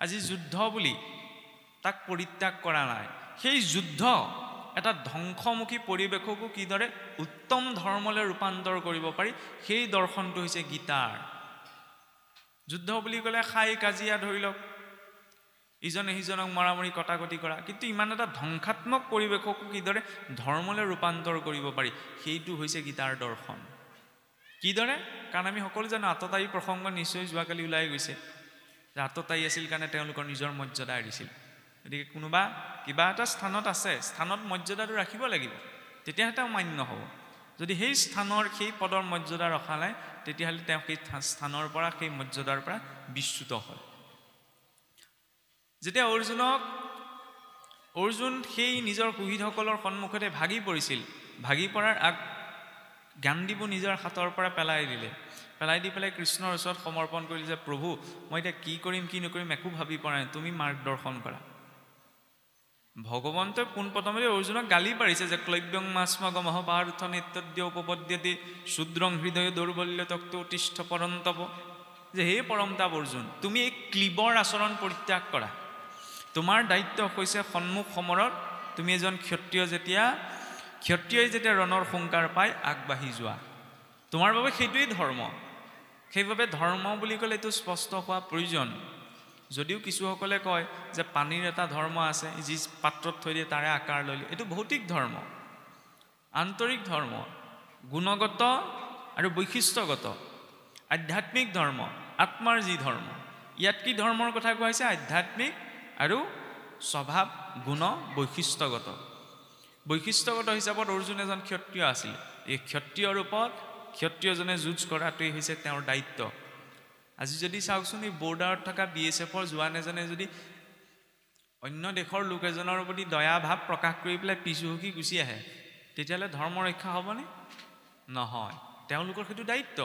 আজি যুদ্ধ বুলি তাক পৰিত্যাগ কৰা নাই, সেই যুদ্ধ এটা ধ্বংসমুখী পৰিৱেশকো কিদৰে উত্তম ধৰ্মলৈ ৰূপান্তৰ কৰিব পাৰি, সেই দৰ্শনটো হৈছে গীতাৰ। যুদ্ধ বুলি ক'লে খাই কাজিয়া ধৰি লওক, ইজনে সিজনক মৰামৰি কটাকটি কৰা, কিন্তু ইমান এটা ধ্বংসাত্মক পৰিৱেশকো কিদৰে ধৰ্মলৈ ৰূপান্তৰ কৰিব পাৰি সেইটো হৈছে গীতাৰ দৰ্শন। কিদৰে? কাৰণ আমি সকলো জানো আততায়ী প্ৰসংগ নিশ্চয় যোৱাকালি ওলাই গৈছে যে আততায়ী আছিল কাৰণে তেওঁলোকৰ নিজৰ মৰ্যাদা এৰিছিল। গতিকে কোনোবা কিবা এটা স্থানত আছে, স্থানত মৰ্যাদাটো ৰাখিব লাগিব, তেতিয়াহে তেওঁ মান্য হ'ব। যদি সেই স্থানৰ সেই পদৰ মৰ্যাদা ৰখা নাই তেতিয়াহ'লে তেওঁ সেই স্থানৰ পৰা সেই মৰ্যাদাৰ পৰা বিচ্যুত হয়। যেতিয়া অৰ্জুন সেই নিজৰ শহীদসকলৰ সন্মুখতে ভাগি পৰিছিল, ভাগি পৰাৰ গাণ্ডীবোৰ নিজৰ হাতৰ পৰা পেলাই দি পেলাই কৃষ্ণৰ ওচৰত সমৰ্পণ কৰিলে যে প্ৰভু মই এতিয়া কি কৰিম কি নকৰিম একো ভাবি পৰা নাই, তুমি মাৰ্গদৰ্শন কৰা। ভগৱন্তই পোনপ্ৰথমতে অৰ্জুনক গালি পাৰিছে যে ক্লব্যং মাস্মগমহ পাৰ্থ নিত্যদ্য উপপদ্যতে শূদ্ৰং হৃদয় দৌৰ্বল্য তক্ত তিষ্ঠ পৰন্তপ, যে হে পৰমতাপ অৰ্জুন, তুমি এই ক্লীবৰ আচৰণ পৰিত্যাগ কৰা। তোমাৰ দায়িত্ব হৈছে সন্মুখ সমৰত তুমি এজন ক্ষত্ৰিয়ই যেতিয়া ৰণৰ হুংকাৰ পায় আগবাঢ়ি যোৱা। তোমাৰ বাবে সেইটোৱেই ধৰ্ম। সেইবাবে ধৰ্ম বুলি ক'লে এইটো স্পষ্ট হোৱা প্ৰয়োজন। যদিও কিছুসকলে কয় যে পানীৰ এটা ধৰ্ম আছে, যি পাত্ৰত থৈ দিয়ে তাৰে আকাৰ লৈ লয়, এইটো ভৌতিক ধৰ্ম। আন্তৰিক ধৰ্ম গুণগত আৰু বৈশিষ্ট্যগত, আধ্যাত্মিক ধৰ্ম আত্মাৰ যি ধৰ্ম। ইয়াত কি ধৰ্মৰ কথা কোৱা হৈছে? আধ্যাত্মিক আৰু স্বভাৱ গুণ বৈশিষ্ট্যগত হিচাপত অৰ্জুন এজন ক্ষত্ৰিয় আছিল। এই ক্ষত্ৰিয় ৰূপত ক্ষত্ৰিয়জনে যুঁজ কৰাটোৱেই হৈছে তেওঁৰ দায়িত্ব। আজি যদি চাওকচোন এই বৰ্ডাৰত থকা BSFৰ জোৱান এজনে যদি অন্য দেশৰ লোক এজনৰ প্ৰতি দয়া ভাৱ প্ৰকাশ কৰি পেলাই পিছু হুকি গুচি আহে, তেতিয়াহ'লে ধৰ্ম ৰক্ষা হ'বনে? নহয়, তেওঁলোকৰ সেইটো দায়িত্ব।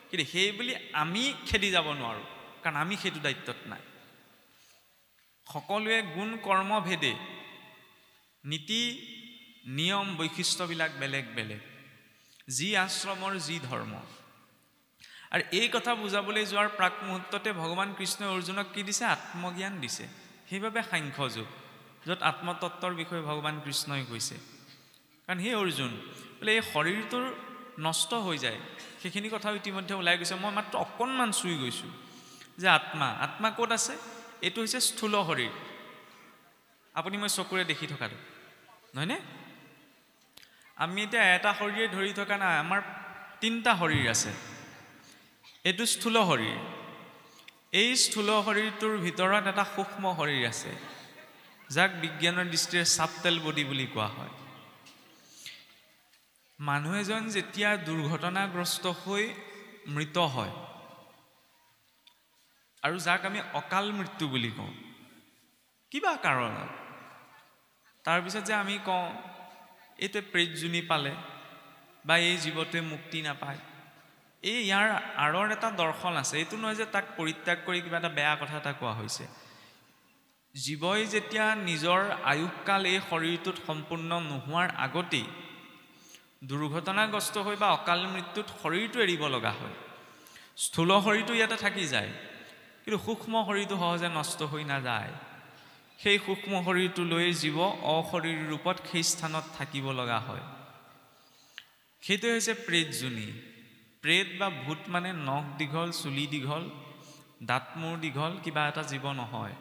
কিন্তু সেই বুলি আমি খেদি যাব নোৱাৰোঁ, কাৰণ আমি সেইটো দায়িত্বত নাই। সকলোৱে গুণ কৰ্ম ভেদে নীতি নিয়ম বৈশিষ্ট্যবিলাক বেলেগ বেলেগ, যি আশ্ৰমৰ যি ধৰ্ম। আৰু এই কথা বুজাবলৈ যোৱাৰ প্ৰাক মুহূৰ্ততে ভগৱান কৃষ্ণই অৰ্জুনক কি দিছে? আত্মজ্ঞান দিছে। সেইবাবে সাংখ্য যোগ, য'ত আত্মতত্বৰ বিষয়ে ভগৱান কৃষ্ণই কৈছে। কাৰণ সেই অৰ্জুন বোলে এই শৰীৰটোৰ নষ্ট হৈ যায়, সেইখিনি কথাও ইতিমধ্যে ওলাই গৈছে। মই মাত্ৰ অকণমান চুই গৈছোঁ যে আত্মা ক'ত আছে? এইটো হৈছে স্থূল শৰীৰ। আপুনি মই চকুৰে দেখি থকাটো নহয়নে? আমি এতিয়া এটা শৰীৰে ধৰি থকা নাই, আমাৰ 3টা শৰীৰ আছে। এইটো স্থূল শৰীৰ। এই স্থূল শৰীৰটোৰ ভিতৰত এটা সূক্ষ্ম শৰীৰ আছে, যাক বিজ্ঞানৰ দৃষ্টিৰে চাবটেল বডি বুলি কোৱা হয়। মানুহ এজন যেতিয়া দুৰ্ঘটনাগ্ৰস্ত হৈ মৃত হয়, আৰু যাক আমি অকাল মৃত্যু বুলি কওঁ কিবা কাৰণত, তাৰপিছত যে আমি কওঁ এইটোৱে প্ৰেতজনী পালে বা এই জীৱটোৱে মুক্তি নাপায়, ইয়াৰ আঁৰৰ এটা দৰ্শন আছে। এইটো নহয় যে তাক পৰিত্যাগ কৰি কিবা এটা বেয়া কথা এটা কোৱা হৈছে। জীৱই যেতিয়া নিজৰ আয়ুসকাল এই শৰীৰটোত সম্পূৰ্ণ নোহোৱাৰ আগতেই দুৰ্ঘটনাগ্ৰস্ত হৈ বা অকাল মৃত্যুত শৰীৰটো এৰিব লগা হয়, স্থূল শৰীৰটো ইয়াতে থাকি যায়, কিন্তু সূক্ষ্ম শৰীৰটো সহজে নষ্ট হৈ নাযায়। সেই সূক্ষ্ম শৰীৰটো লৈ জীৱ অশৰীৰ ৰূপত সেই স্থানত থাকিব লগা হয়। সেইটোৱে হৈছে প্ৰেতজনী। প্ৰেত বা ভূত মানে নখ দীঘল, চুলি দীঘল, দাঁত মূৰ দীঘল কিবা এটা জীৱ নহয়।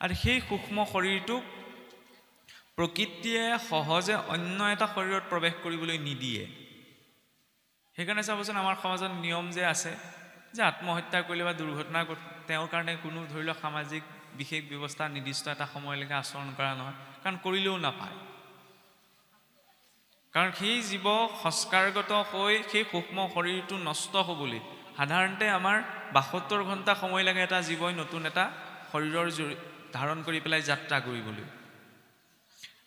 আৰু সেই সূক্ষ্ম শৰীৰটোক প্ৰকৃতিয়ে সহজে অন্য এটা শৰীৰত প্ৰৱেশ কৰিবলৈ নিদিয়ে। সেইকাৰণে চাবচোন আমাৰ সমাজত নিয়ম যে আছে যে আত্মহত্যা কৰিলে বা দুৰ্ঘটনা তেওঁৰ কাৰণে কোনো ধৰি লওক সামাজিক বিশেষ ব্যৱস্থা নিৰ্দিষ্ট এটা সময়লৈকে আচৰণ কৰা নহয়, কাৰণ কৰিলেও নাপায়। কাৰণ সেই জীৱ সংস্কাৰগত হৈ সেই সূক্ষ্ম শৰীৰটো নষ্ট হ'বলৈ সাধাৰণতে আমাৰ 72 ঘণ্টা সময় লাগে এটা জীৱই নতুন এটা শৰীৰৰ ধাৰণ কৰি পেলাই যাত্ৰা কৰিবলৈ।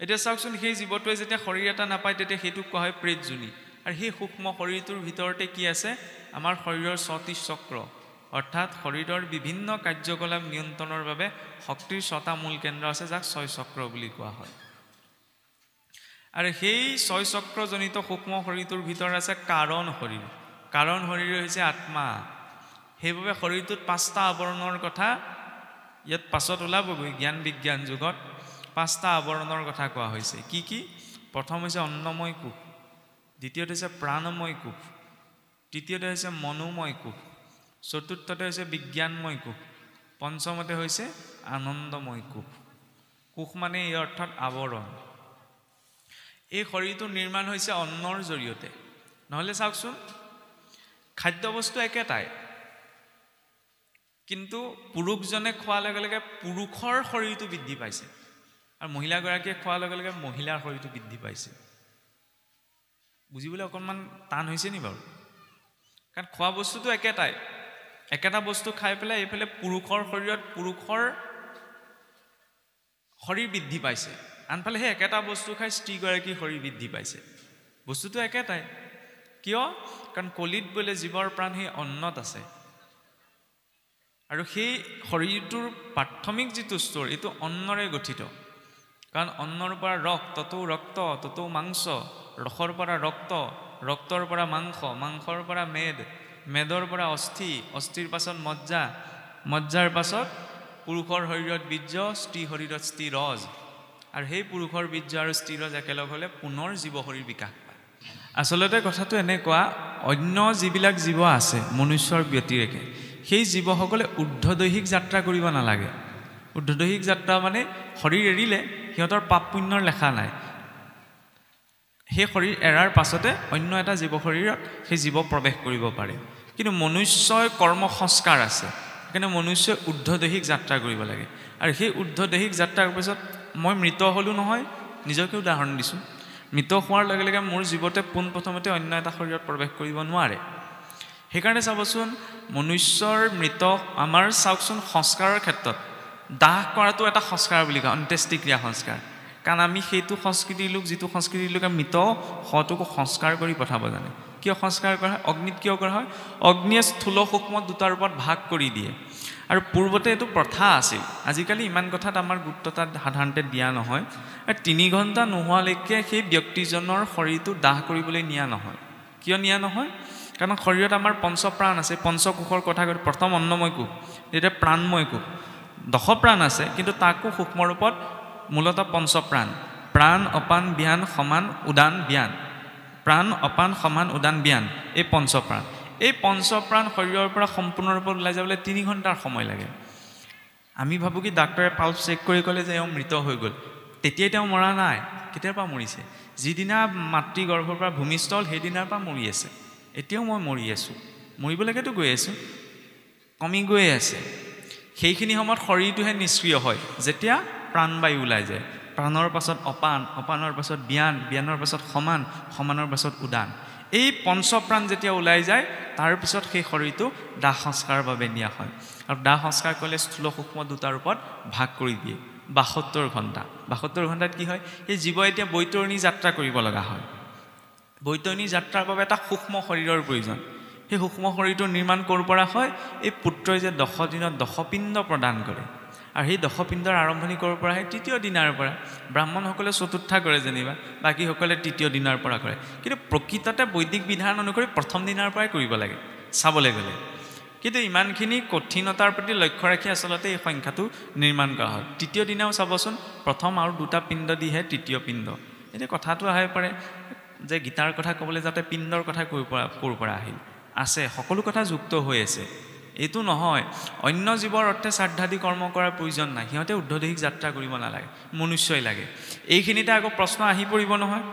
এতিয়া চাওকচোন, সেই জীৱটোৱে যেতিয়া শৰীৰ এটা নাপায় তেতিয়া সেইটোক কোৱা হয় প্ৰেতজনী। আৰু সেই সূক্ষ্ম শৰীৰটোৰ ভিতৰতে কি আছে? আমাৰ শৰীৰৰ 34 চক্ৰ, অৰ্থাৎ শৰীৰৰ বিভিন্ন কাৰ্যকলাপ নিয়ন্ত্ৰণৰ বাবে শক্তিৰ 6টা মূল কেন্দ্ৰ আছে, যাক 6 চক্ৰ বুলি কোৱা হয়। আৰু সেই 6 চক্ৰজনিত সূক্ষ্ম শৰীৰটোৰ ভিতৰত আছে কাৰণ শৰীৰ। কাৰণ শৰীৰ হৈছে আত্মা। সেইবাবে শৰীৰটোত 5টা আৱৰণৰ কথা ইয়াত পাছত ওলাবগৈ। জ্ঞান বিজ্ঞান যুগত 5টা আৱৰণৰ কথা কোৱা হৈছে। কি কি? প্ৰথম হৈছে অন্নময় কোষ, দ্বিতীয়তে হৈছে প্ৰাণময় কোষ, তৃতীয়তে হৈছে মনোময় কোষ, চতুৰ্থতে হৈছে বিজ্ঞানময় কোষ, পঞ্চমতে হৈছে আনন্দময় কোষ। কোষ মানে এই অৰ্থত আৱৰণ। এই শৰীৰটো নিৰ্মাণ হৈছে অন্নৰ জৰিয়তে। নহ'লে চাওকচোন, খাদ্যবস্তু একেটাই, কিন্তু পুৰুষজনে খোৱাৰ লগে লগে পুৰুষৰ শৰীৰটো বৃদ্ধি পাইছে, আৰু মহিলাগৰাকীয়ে খোৱাৰ লগে লগে মহিলাৰ শৰীৰটো বৃদ্ধি পাইছে। বুজিবলৈ অকণমান টান হৈছে নি বাৰু? কাৰণ খোৱা বস্তুটো একেটাই, একেটা বস্তু খাই পেলাই এইফালে পুৰুষৰ শৰীৰত পুৰুষৰ শৰীৰ বৃদ্ধি পাইছে, আনফালে সেই একেটা বস্তু খাই স্ত্ৰীগৰাকীৰ শৰীৰ বৃদ্ধি পাইছে। বস্তুটো একেটাই। কিয়? কাৰণ কলিত বোলে জীৱৰ প্ৰাণ সেই অন্নত আছে, আৰু সেই শৰীৰটোৰ প্ৰাথমিক যিটো স্তৰ এইটো অন্নৰে গঠিত। কাৰণ অন্নৰ পৰা ৰস, ততো ৰক্ত, ততো মাংস, ৰসৰ পৰা ৰক্ত, ৰক্তৰ পৰা মাংস, মাংসৰ পৰা মেদ, মেদৰ পৰা অস্থি, অস্থিৰ পাছত মজ্জা, মজ্জাৰ পাছত পুৰুষৰ শৰীৰত বীৰ্য, স্ত্ৰী শৰীৰত স্ত্ৰী ৰজ, আৰু সেই পুৰুষৰ বীৰ্য আৰু স্ত্ৰী ৰজ একেলগ হ'লে পুনৰ জীৱ শৰীৰ বিকাশ পায়। আচলতে কথাটো এনেকুৱা, অন্য যিবিলাক জীৱ আছে মনুষ্যৰ ব্যতিৰেকে, সেই জীৱসকলে ঊৰ্ধ্বদৈহিক যাত্ৰা কৰিব নালাগে। ঊৰ্ধ্বদৈহিক যাত্ৰা মানে শৰীৰ এৰিলে সিহঁতৰ পাপ পুণ্যৰ লেখা নাই। সেই শৰীৰ এৰাৰ পাছতে অন্য এটা জীৱ শৰীৰত সেই জীৱ প্ৰৱেশ কৰিব পাৰে। কিন্তু মনুষ্যৰ কৰ্ম সংস্কাৰ আছে, সেইকাৰণে মনুষ্যই ঊৰ্ধ্বদৈহিক যাত্ৰা কৰিব লাগে। আৰু সেই ঊৰ্ধ্বদৈহিক যাত্ৰাৰ পিছত মই মৃত হ'লোঁ নহয়, নিজকে উদাহৰণ দিছোঁ। মৃত হোৱাৰ লগে লগে মোৰ জীৱতে পোনপ্ৰথমতে অন্য এটা শৰীৰত প্ৰৱেশ কৰিব নোৱাৰে। সেইকাৰণে চাবচোন, মনুষ্যৰ মৃত আমাৰ চাওকচোন সংস্কাৰৰ ক্ষেত্ৰত দাহ কৰাটো এটা সংস্কাৰ বুলি কয়, অন্ত্যেষ্টিক্ৰিয়া সংস্কাৰ। কাৰণ আমি সেইটো সংস্কৃতিৰ লোক, যিটো সংস্কৃতিৰ লোকে মৃত শটোকো সংস্কাৰ কৰি পঠাব জানে। কিয় সংস্কাৰ কৰা হয়? অগ্নিত কিয় কৰা হয়? অগ্নিয়ে স্থূল সূক্ষ্ম দুটা ৰূপত ভাগ কৰি দিয়ে। আৰু পূৰ্বতে এইটো প্ৰথা আছিল, আজিকালি ইমান কথাত আমাৰ গুৰুত্ব তাত সাধাৰণতে দিয়া নহয়। 3 ঘণ্টা নোহোৱালৈকে সেই ব্যক্তিজনৰ শৰীৰটো দাহ কৰিবলৈ নিয়া নহয়। কিয় নিয়া নহয়? কাৰণ শৰীৰত আমাৰ পঞ্চপ্ৰাণ আছে। পঞ্চকোষৰ কথা কৈ প্ৰথম অন্নময় কোষ, যেতিয়া প্ৰাণময় কোষ, 10 প্ৰাণ আছে, কিন্তু তাকো সূক্ষ্ম ৰূপত মূলতঃ পঞ্চপ্ৰাণ। প্ৰাণ, অপান, ব্যান, সমান, উদান, ব্যান। প্ৰাণ, অপান, সমান, উদান, ব্যান, এই পঞ্চপ্ৰাণ। এই পঞ্চপ্ৰাণ শৰীৰৰ পৰা সম্পূৰ্ণৰূপত ওলাই যাবলৈ 3 ঘণ্টাৰ সময় লাগে। আমি ভাবোঁ কি ডাক্তৰে পাল্স চেক কৰি ক'লে যে এওঁ মৃত হৈ গ'ল, তেতিয়াই তেওঁ মৰা নাই। কেতিয়াৰ পৰা মৰিছে? যিদিনা মাতৃ গৰ্ভৰ পৰা ভূমিষ্ঠ হ'ল সেইদিনাৰ পৰা মৰি আছে। এতিয়াও মই মৰি আছোঁ, মৰিবলৈকেতো গৈ আছোঁ, কমি গৈ আছে। সেইখিনি সময়ত শৰীৰটোহে নিষ্ক্ৰিয় হয়, যেতিয়া প্ৰাণবায়ু ওলাই যায়। প্ৰাণৰ পাছত অপান, অপানৰ পাছত ব্যান, ব্যানৰ পাছত সমান, সমানৰ পাছত উদান। এই পঞ্চপ্ৰাণ যেতিয়া ওলাই যায়, তাৰপিছত সেই শৰীৰটো দাহ সংস্কাৰৰ বাবে নিয়া হয়। আৰু দাহ সংস্কাৰ কৰিলে স্থূল সূক্ষ্ম দুটা ৰূপত ভাগ কৰি দিয়ে। 72 ঘণ্টা। 72 ঘণ্টাত কি হয়? সেই জীৱ এতিয়া বৈতৰণী যাত্ৰা কৰিব লগা হয়। বৈতৰণী যাত্ৰাৰ বাবে এটা সূক্ষ্ম শৰীৰৰ প্ৰয়োজন। সেই সূক্ষ্ম শৰীৰটো নিৰ্মাণ ক'ৰ পৰা হয়? এই পুত্ৰই যে 10 দিনত 10 পিণ্ড প্ৰদান কৰে, আৰু সেই 10 পিণ্ডৰ আৰম্ভণি ক'ৰ পৰা হয়? 3য় দিনাৰ পৰা। ব্ৰাহ্মণসকলে চতুৰ্থা কৰে যেনিবা, বাকীসকলে 3য় দিনাৰ পৰা কৰে। কিন্তু প্ৰকৃততে বৈদিক বিধান অনুসৰি 1ম দিনাৰ পৰাই কৰিব লাগে চাবলৈ গ'লে। কিন্তু ইমানখিনি কঠিনতাৰ প্ৰতি লক্ষ্য ৰাখি আচলতে এই সংখ্যাটো নিৰ্মাণ কৰা হয়। 3য় দিনাও চাবচোন, প্ৰথম আৰু 2টা পিণ্ড দিহে 3য় পিণ্ড। এতিয়া কথাটো আহিব পাৰে যে গীতাৰ কথা ক'বলৈ যাতে পিণ্ডৰ কথা ক'ৰ পৰা আহিল? আছে, সকলো কথা যুক্ত হৈ আছে। এইটো নহয় অন্য জীৱৰ অৰ্থে শ্ৰাদ্ধাদি কৰ্ম কৰাৰ প্ৰয়োজন নাই, সিহঁতে ঊৰ্ধ্বদৈহিক যাত্ৰা কৰিব নালাগে, মনুষ্যই লাগে। এইখিনিতে আকৌ প্ৰশ্ন আহি পৰিব নহয়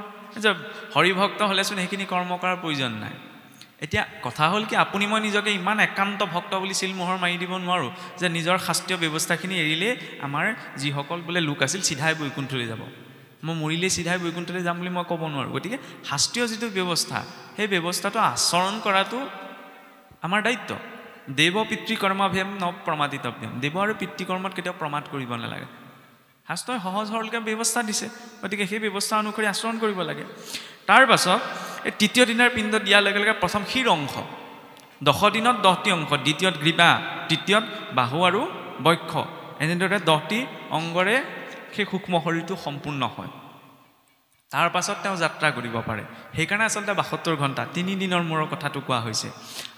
যে হৰিভক্ত হ'লেচোন সেইখিনি কৰ্ম কৰাৰ প্ৰয়োজন নাই। এতিয়া কথা হ'ল কি, আপুনি মই নিজকে ইমান একান্ত ভক্ত বুলি চিলমোহৰ মাৰি দিব নোৱাৰোঁ যে নিজৰ শাস্ত্ৰীয় ব্যৱস্থাখিনি এৰিলে আমাৰ যিসকল বোলে লোক আছিল চিধাই বৈকুণ্ঠলৈ যাব, মই মৰিলে চিধাই বৈকুণ্ঠলৈ যাম বুলি মই ক'ব নোৱাৰোঁ। গতিকে শাস্ত্ৰীয় যিটো ব্যৱস্থা, সেই ব্যৱস্থাটো আচৰণ কৰাটো আমাৰ দায়িত্ব। দেৱ পিতৃকৰ্মাভ্যাম ন প্ৰমাদিতব্যম। দেৱ আৰু পিতৃকৰ্মত কেতিয়াও প্ৰমাদ কৰিব নালাগে। শাস্ত্ৰই সহজ সৰলকৈ ব্যৱস্থা দিছে, গতিকে সেই ব্যৱস্থা অনুসৰি আচৰণ কৰিব লাগে। তাৰ পাছত এই 3য় দিনাৰ পিণ্ড দিয়াৰ লগে লগে প্ৰথম শিৰ অংশ, 10 দিনত 10টি অংশ, 2য়ত গ্ৰীবা, 3য়ত বাহু আৰু বক্ষ, এনেদৰে 10টি অংগৰে সেই সূক্ষ্ম শৰীৰটো সম্পূৰ্ণ হয়। তাৰ পাছত তেওঁ যাত্ৰা কৰিব পাৰে। সেইকাৰণে আচলতে 72 ঘণ্টা, 3 দিনৰ মূৰৰ কথাটো কোৱা হৈছে।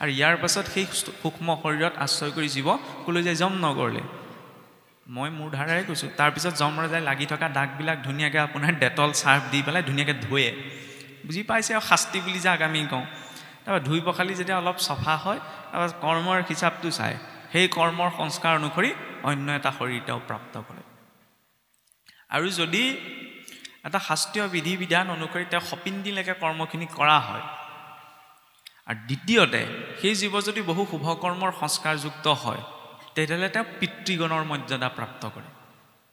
আৰু ইয়াৰ পাছত সেই সূক্ষ্ম শৰীৰত আশ্ৰয় কৰি জীৱ কলৈ যায়? যমনগৰলৈ। মই মোৰ ধাৰাই কৈছোঁ। তাৰপিছত যমৰাজাই লাগি থকা দাগবিলাক ধুনীয়াকৈ আপোনাৰ ডেটল চাৰ্ফ দি পেলাই ধুনীয়াকৈ ধুৱে, বুজি পাইছে? আৰু শাস্তি বুলি যাক আমি কওঁ। তাৰপৰা ধুই পখালি যেতিয়া অলপ চফা হয়, তাৰপৰা কৰ্মৰ হিচাপটো চায়, সেই কৰ্মৰ সংস্কাৰ অনুসৰি অন্য এটা শৰীৰ তেওঁ প্ৰাপ্ত কৰে। আৰু যদি এটা শাস্ত্ৰীয় বিধি বিধান অনুসৰি তেওঁ সপিণ্ডিলৈকে কৰ্মখিনি কৰা হয়, আৰু দ্বিতীয়তে সেই জীৱ যদি বহু শুভ কৰ্মৰ সংস্কাৰযুক্ত হয়, তেতিয়াহ'লে তেওঁ পিতৃগণৰ মৰ্যাদা প্ৰাপ্ত কৰে।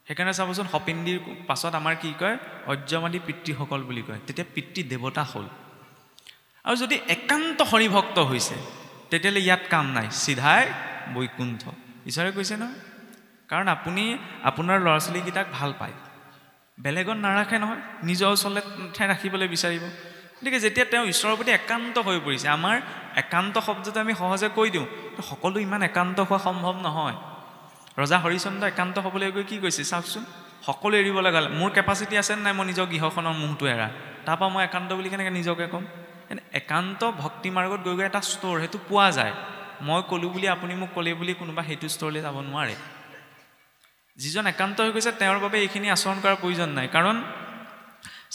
সেইকাৰণে চাবচোন সপিণ্ডিৰ পাছত আমাৰ কি কয়, অৰ্যমাদী পিতৃসকল বুলি কয়, তেতিয়া পিতৃ দেৱতা হ'ল। আৰু যদি একান্ত হৰিভক্ত হৈছে, তেতিয়াহ'লে ইয়াত কাম নাই, চিধাই বৈকুণ্ঠ। ঈশ্বৰে কৈছে নহয়, কাৰণ আপুনি আপোনাৰ ল'ৰা ছোৱালীকেইটাক ভাল পায়, বেলেগত নাৰাখে নহয়, নিজৰ ওচৰতে ৰাখিবলৈ বিচাৰিব। গতিকে যেতিয়া তেওঁ ঈশ্বৰৰ প্ৰতি একান্ত হৈ পৰিছে, আমাৰ একান্ত শব্দটো আমি সহজে কৈ দিওঁ, সকলো ইমান একান্ত হোৱা সম্ভৱ নহয়। ৰজা হৰিচন্দ্ৰ একান্ত হ'বলৈ গৈ কি কৈছে চাওকচোন, সকলো এৰিব লগা, মোৰ কেপাচিটি আছে নাই মই নিজৰ গৃহখনৰ মোহটো এৰা, তাৰপৰা মই একান্ত বুলি কেনেকৈ নিজকে ক'ম। একান্ত ভক্তি মাৰ্গত গৈ গৈ এটা ষ্ট'ৰ, সেইটো পোৱা যায়। মই ক'লোঁ বুলি আপুনি মোক ক'লে বুলি কোনোবা সেইটো ষ্ট'ৰলৈ যাব নোৱাৰে। যিজন একান্ত হৈ গৈছে তেওঁৰ বাবে এইখিনি আচৰণ কৰাৰ প্ৰয়োজন নাই। কাৰণ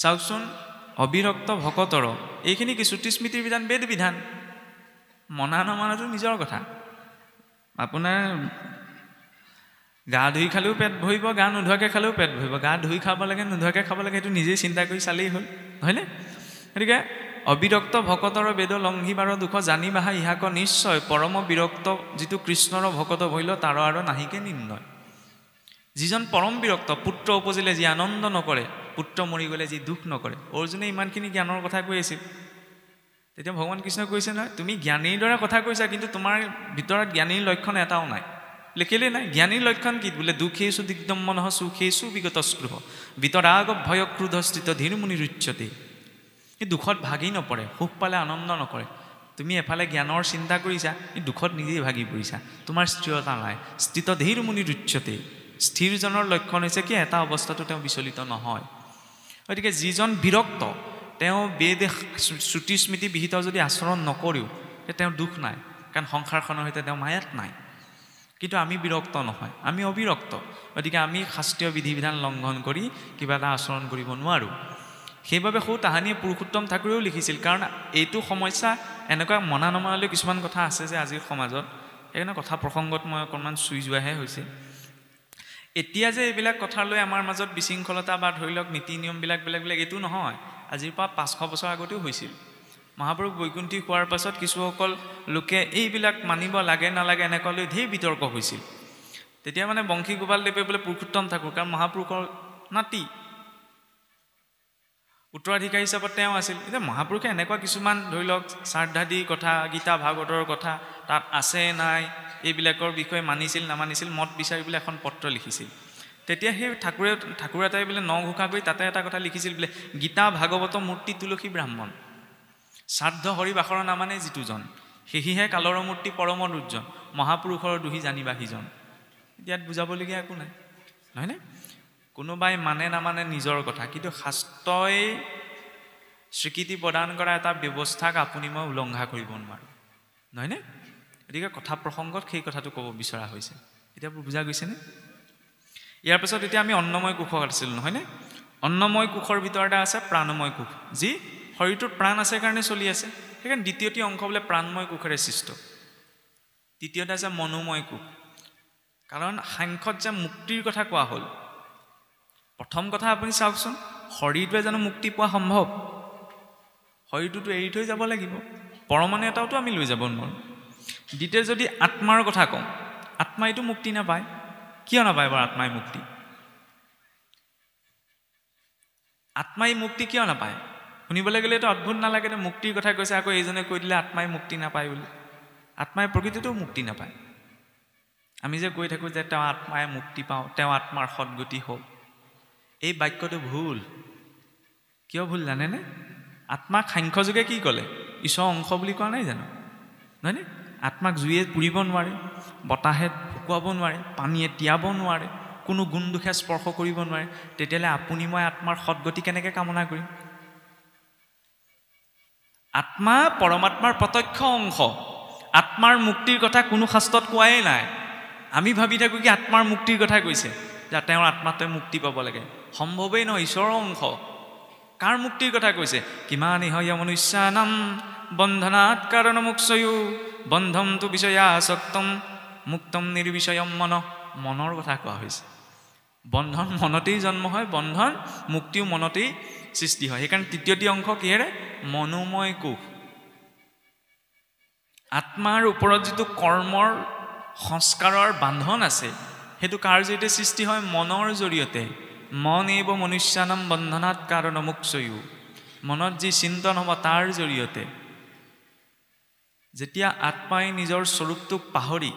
চাওকচোন, অবিৰক্ত ভকতৰ এইখিনি কি শ্ৰুতি স্মৃতিৰ বিধান, বেদ বিধান, মনা নমনাটো নিজৰ কথা। আপোনাৰ গা ধুই খালেও পেট ভৰিব, গা নোধোৱাকৈ খালেও পেট ভৰিব, গা ধুই খাব লাগে নোধোৱাকৈ খাব লাগে, সেইটো নিজেই চিন্তা কৰি চালেই হ'ল, হয়নে? গতিকে অবিৰক্ত ভকতৰ বেদ লংঘিবাৰ দুখ জানি বাহা ইহাক নিশ্চয়, পৰম বিৰক্ত যিটো কৃষ্ণৰ ভকত ভৈল তাৰ আৰু নাহিকে নিৰ্ণয়। যিজন পৰম বিৰক্ত, পুত্ৰ উপজিলে যি আনন্দ নকৰে, পুত্ৰ মৰি গ'লে যি দুখ নকৰে। অৰ্জুনে ইমানখিনি জ্ঞানৰ কথা কৈ আছিল, তেতিয়া ভগৱান কৃষ্ণই কৈছে নহয়, তুমি জ্ঞানীৰ দৰে কথা কৈছা, কিন্তু তোমাৰ ভিতৰত জ্ঞানীৰ লক্ষণ এটাও নাই। লিখিলে নাই, জ্ঞানীৰ লক্ষণ কি বোলে, দুখেষু দিগ্ধম মনঃ সুখেষু বিগত স্পৃহ বিতৰাগ ভয় ক্ৰোধ স্থিত ধীৰ মুনি ৰুচ্যতে। এই দুখত ভাগি নপৰে, সুখ পালে আনন্দ নকৰে। তুমি এফালে জ্ঞানৰ চিন্তা কৰিছা, এই দুখত নিজেই ভাগি পৰিছা, তোমাৰ স্থিৰতা নাই। স্থিত ধীৰ মুনি ৰুচ্যতে, স্থিৰজনৰ লক্ষণ হৈছে কি, এটা অৱস্থাটো তেওঁ বিচলিত নহয়। গতিকে যিজন বিৰক্ত, তেওঁ বেদ শ্ৰুতি স্মৃতি বিহিত যদি আচৰণ নকৰেও তেওঁৰ দুখ নাই, কাৰণ সংসাৰখনৰ সৈতে তেওঁ মায়াত নাই। কিন্তু আমি বিৰক্ত নহয়, আমি অবিৰক্ত। গতিকে আমি শাস্ত্ৰীয় বিধি বিধান লংঘন কৰি কিবা এটা আচৰণ কৰিব নোৱাৰোঁ। সেইবাবে সৌ তাহানিয়ে পুৰুষোত্তম ঠাকুৰেও লিখিছিল, কাৰণ এইটো সমস্যা এনেকুৱা মনা নমনালৈ কিছুমান কথা আছে যে আজিৰ সমাজত, সেইকাৰণে কথা প্ৰসংগত মই অকণমান চুই যোৱাহে হৈছে। এতিয়া যে এইবিলাক কথা লৈ আমাৰ মাজত বিশৃংখলতা বা ধৰি লওক নীতি নিয়মবিলাক বেলেগ বেলেগ, এইটো নহয়, আজিৰ পৰা 500 বছৰ আগতেও হৈছিল। মহাপুৰুষ বৈকুণ্ঠী হোৱাৰ পাছত কিছুসকল লোকে এইবিলাক মানিব লাগে নালাগে এনেকুৱা লৈ ঢেৰ বিতৰ্ক হৈছিল। তেতিয়া মানে বংশী গোপালদেৱে বোলে পুৰুষোত্তম ঠাকুৰ, কাৰণ মহাপুৰুষৰ নাতি, উত্তৰাধিকাৰী হিচাপত তেওঁ আছিল। এতিয়া মহাপুৰুষে এনেকুৱা কিছুমান ধৰি লওক শ্ৰাদ্ধাদি কথা, গীতা ভাগৱতৰ কথা তাত আছে নাই, এইবিলাকৰ বিষয়ে মানিছিল নামানিছিল, মত বিচাৰিবলৈ এখন পত্ৰ লিখিছিল। তেতিয়া সেই ঠাকুৰ এটাই বোলে নঘোষা কৰি তাতে এটা কথা লিখিছিল বোলে, গীতা ভাগৱত মূৰ্তি তুলসী ব্ৰাহ্মণ, শ্ৰাদ্ধ হৰি বাসৰ নামানে যিটোজন, সেহিহে কালৰ মূৰ্তি পৰম দুৰ্জন, মহাপুৰুষৰ দুহি জানিবা সিজন। ইয়াত বুজাবলগীয়া একো নাই, নহয়নে? কোনোবাই মানে নামানে নিজৰ কথা, কিন্তু শাস্ত্ৰই স্বীকৃতি প্ৰদান কৰা এটা ব্যৱস্থাক আপুনি মই উলংঘা কৰিব নোৱাৰোঁ, নহয়নে? গতিকে কথা প্ৰসংগত সেই কথাটো ক'ব বিচৰা হৈছে। এতিয়া বুজা গৈছেনে? ইয়াৰ পিছত এতিয়া আমি অন্নময় কোষত আছিলোঁ, নহয়নে? অন্নময় কোষৰ ভিতৰতে আছে প্ৰাণময় কোষ, যি শৰীৰটোত প্ৰাণ আছে কাৰণে চলি আছে। সেইকাৰণে দ্বিতীয়টি অংশ বোলে প্ৰাণময় কোষেৰে সৃষ্ট। তৃতীয়তে আছে মনোময় কোষ, কাৰণ সাংখ্যত যে মুক্তিৰ কথা কোৱা হ'ল, প্ৰথম কথা আপুনি চাওকচোন, শৰীৰটোৱে জানো মুক্তি পোৱা সম্ভৱ? শৰীৰটোতো এৰি থৈ যাব লাগিব, পৰমাণু এটাওতো আমি লৈ যাব নোৱাৰোঁ। দ্বিতীয় যদি আত্মাৰ কথা কওঁ, আত্মাইতো মুক্তি নাপায়। কিয় নাপায় বাৰু আত্মাই মুক্তি? আত্মাই মুক্তি কিয় নাপায়? শুনিবলৈ গ'লে এইটো অদ্ভুত নালাগে, মুক্তিৰ কথা কৈছে, আকৌ এইজনে কৈ দিলে আত্মাই মুক্তি নাপায় বুলি। আত্মাই প্ৰকৃতিতেও মুক্তি নাপায়। আমি যে কৈ থাকোঁ যে তেওঁ আত্মাই মুক্তি পাওঁ, তেওঁ আত্মাৰ সদ্গতি হওক, এই বাক্যটো ভুল। কিয় ভুল জানেনে? আত্মাক সাংখ্যযোগে কি ক'লে? ঈশ্বৰৰ অংশ বুলি কোৱা নাই জানো, নহয়নে? আত্মাক জুয়ে পুৰিব নোৱাৰে, বতাহে শুকুৱাব নোৱাৰে, পানীয়ে তিয়াব নোৱাৰে, কোনো গুণ দুখে স্পৰ্শ কৰিব নোৱাৰে। তেতিয়াহ'লে আপুনি মই আত্মাৰ সদ্গতি কেনেকৈ কামনা কৰিম? আত্মা পৰমাত্মাৰ প্ৰত্যক্ষ অংশ, আত্মাৰ মুক্তিৰ কথা কোনো শাস্ত্ৰত কোৱাই নাই। আমি ভাবি থাকোঁ কি আত্মাৰ মুক্তিৰ কথা কৈছে, যে তেওঁৰ আত্মাটোৱে মুক্তি পাব লাগে। সম্ভৱেই নহয়, ঈশ্বৰৰ অংশ। কাৰ মুক্তিৰ কথা কৈছে? কিমান ইহ মনুষ্যানাম বন্ধনাৎ কাৰণমুক্ষয়ো বন্ধম তু বিষয়াসক্তম মুক্তম নিৰ্বিষয়ম মন, মনৰ কথা কোৱা হৈছে। বন্ধন মনতেই জন্ম হয়, বন্ধন মুক্তিও মনতেই সৃষ্টি হয়। সেইকাৰণে তৃতীয়টি অংশ কিহেৰে? মনোময় কোষ। আত্মাৰ ওপৰত যিটো কৰ্মৰ সংস্কাৰৰ বান্ধন আছে, সেইটো কাৰ জৰিয়তে সৃষ্টি হয়? মনৰ জৰিয়তে। মন এইব মনুষ্যানাম বন্ধনাত কাৰণ মুক্ষয়ো, মনত যি চিন্তন হ'ব তাৰ জৰিয়তে। যেতিয়া আত্মাই নিজৰ স্বৰূপটোক পাহৰি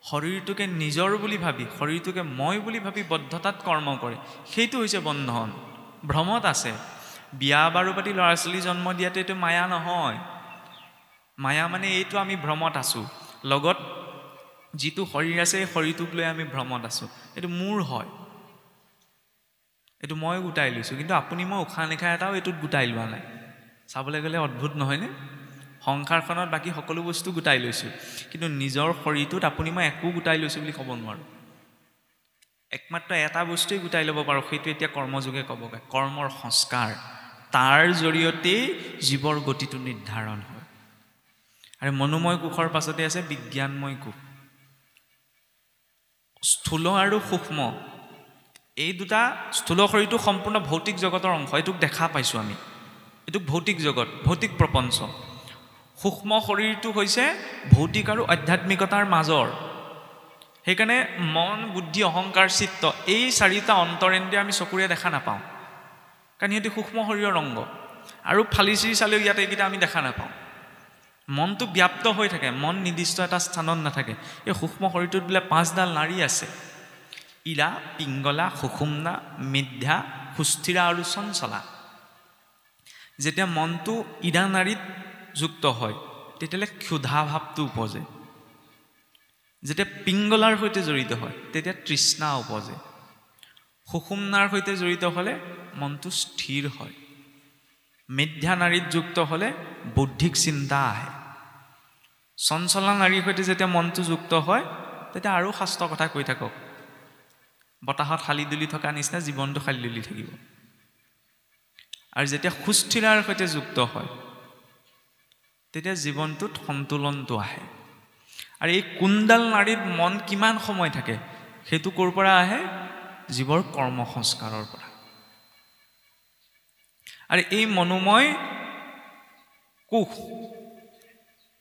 শৰীৰটোকে নিজৰ বুলি ভাবি, শৰীৰটোকে মই বুলি ভাবি বদ্ধতাত কৰ্ম কৰে, সেইটো হৈছে বন্ধন। ভ্ৰমত আছে। বিয়া বাৰু পাতি ল'ৰা ছোৱালী জন্ম দিয়াটো এইটো মায়া নহয়। মায়া মানে এইটো আমি ভ্ৰমত আছোঁ, লগত যিটো শৰীৰ আছে এই শৰীৰটোক লৈ আমি ভ্ৰমত আছোঁ। এইটো মোৰ হয়, এইটো মই গোটাই লৈছোঁ, কিন্তু আপুনি মই উশাহ নিশাহ এটাও এইটোত গোটাই লোৱা নাই। চাবলৈ গ'লে অদ্ভুত নহয়নে? সংসাৰখনত বাকী সকলো বস্তু গোটাই লৈছোঁ, কিন্তু নিজৰ শৰীৰটোত আপুনি মই একো গোটাই লৈছোঁ বুলি ক'ব নোৱাৰোঁ। একমাত্ৰ এটা বস্তুৱেই গোটাই ল'ব পাৰোঁ, সেইটো এতিয়া কৰ্মযোগে ক'বগৈ, কৰ্মৰ সংস্কাৰ। তাৰ জৰিয়তেই জীৱৰ গতিটো নিৰ্ধাৰণ হয়। আৰু মনোময় কোষৰ পাছতে আছে বিজ্ঞানময় কোষ। স্থূল আৰু সূক্ষ্ম এই দুটা, স্থূল শৰীৰটো সম্পূৰ্ণ ভৌতিক জগতৰ অংশ, এইটোক দেখা পাইছোঁ আমি, এইটোক ভৌতিক জগত, ভৌতিক প্ৰপঞ্চ। সূক্ষ্ম শৰীৰটো হৈছে ভৌতিক আৰু আধ্যাত্মিকতাৰ মাজৰ। সেইকাৰণে মন, বুদ্ধি, অহংকাৰ, চিত্ত এই চাৰিটা অন্তৰেন্দ্ৰিয় আমি চকুৰে দেখা নাপাওঁ, কাৰণ সিহঁতি সূক্ষ্ম শৰীৰৰ অংগ। আৰু ফালি চিৰি চালেও ইয়াত এইকেইটা আমি দেখা নাপাওঁ। মনটো ব্যাপ্ত হৈ থাকে, মন নিৰ্দিষ্ট এটা স্থানত নাথাকে। এই সূক্ষ্ম শৰীৰটোত বোলে 5ডাল নাড়ী আছে, ইৰা, পিংগলা, সুষুম্না, মিথ্যা, সুস্থিৰা আৰু চঞ্চলা। যেতিয়া মনটো ইৰা নাড়ীত যুক্ত হয় তেতিয়াহ'লে ক্ষুধা ভাৱটো উপজে। যেতিয়া পিংগলাৰ সৈতে জড়িত হয় তেতিয়া তৃষ্ণা উপজে। সুষুম্নাৰ সৈতে জড়িত হ'লে মনটো স্থিৰ হয়। মিথ্যা নাড়ীত যুক্ত হ'লে বৌদ্ধিক চিন্তা আহে। চঞ্চলা নাড়ীৰ সৈতে যেতিয়া মনটো যুক্ত হয় তেতিয়া আৰু শাস্ত্ৰৰ কথা কৈ থাকক, বতাহত শালি দুলি থকা নিচিনা জীৱনটো শালি দুলি থাকিব। আৰু যেতিয়া সুস্থিৰাৰ সৈতে যুক্ত হয় তেতিয়া জীৱনটোত সন্তুলনটো আহে। আৰু এই কোনডাল নাড়ীত মন কিমান সময় থাকে সেইটো ক'ৰ পৰা আহে? জীৱৰ কৰ্ম সংস্কাৰৰ পৰা। আৰু এই মনোময় কোষ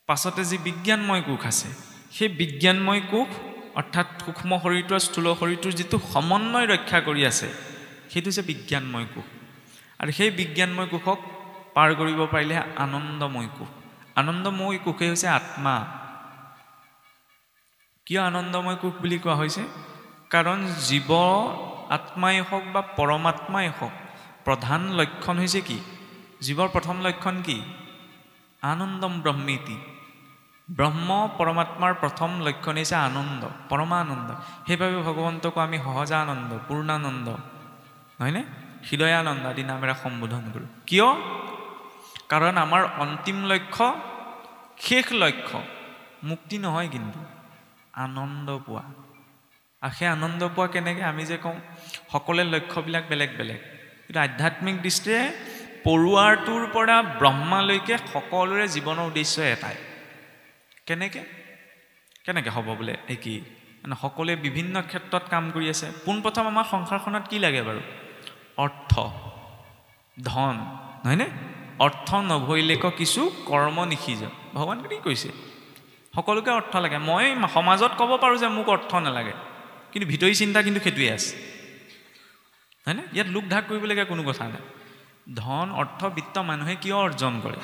পাছতে যি বিজ্ঞানময় কোষ আছে, সেই বিজ্ঞানময় কোষ অৰ্থাৎ সূক্ষ্ম শৰীৰটো আৰু স্থূল শৰীৰটোৰ যিটো সমন্বয় ৰক্ষা কৰি আছে সেইটো হৈছে বিজ্ঞানময় কোষ। আৰু সেই বিজ্ঞানময় কোষক পাৰ কৰিব পাৰিলে আনন্দময় কোষ। আনন্দময় কোষেই হৈছে আত্মা। কিয় আনন্দময় কোষ বুলি কোৱা হৈছে? কাৰণ জীৱ আত্মাই হওক বা পৰমাত্মাই হওক, প্ৰধান লক্ষণ হৈছে কি? জীৱৰ প্ৰথম লক্ষণ কি? আনন্দম ব্ৰহ্মেতি। ব্ৰহ্ম পৰমাত্মাৰ প্ৰথম লক্ষণ হৈছে আনন্দ, পৰমানন্দ। সেইবাবে ভগৱন্তকো আমি সহজানন্দ, পূৰ্ণানন্দ, নহয়নে, হৃদয়ানন্দ আদি নামেৰে সম্বোধন কৰোঁ। কিয়? কাৰণ আমাৰ অন্তিম লক্ষ্য, শেষ লক্ষ্য মুক্তি নহয়, কিন্তু আনন্দ পোৱা। আৰু সেই আনন্দ পোৱা কেনেকৈ? আমি যে কওঁ সকলোৰে লক্ষ্যবিলাক বেলেগ বেলেগ, কিন্তু আধ্যাত্মিক দৃষ্টিৰে পৰুৱাৰটোৰ পৰা ব্ৰহ্মালৈকে সকলোৰে জীৱনৰ উদ্দেশ্য এটাই। কেনেকৈ হ'ব বোলে একেই? মানে সকলোৱে বিভিন্ন ক্ষেত্ৰত কাম কৰি আছে। পোনপ্ৰথম আমাৰ সংসাৰখনত কি লাগে বাৰু? অৰ্থ, ধন, নহয়নে? অৰ্থ নভৈলেক কিছু কৰ্ম নিষিজ। ভগৱান কি কৈছে? সকলোকে অৰ্থ লাগে। মই সমাজত ক'ব পাৰোঁ যে মোক অৰ্থ নালাগে, কিন্তু ভিতৰি চিন্তা কিন্তু সেইটোৱে আছে, হয়নে? ইয়াত লোক ঢাক কৰিবলগীয়া কোনো কথা নাই। ধন, অৰ্থ, বিত্ত মানুহে কিয় অৰ্জন কৰে?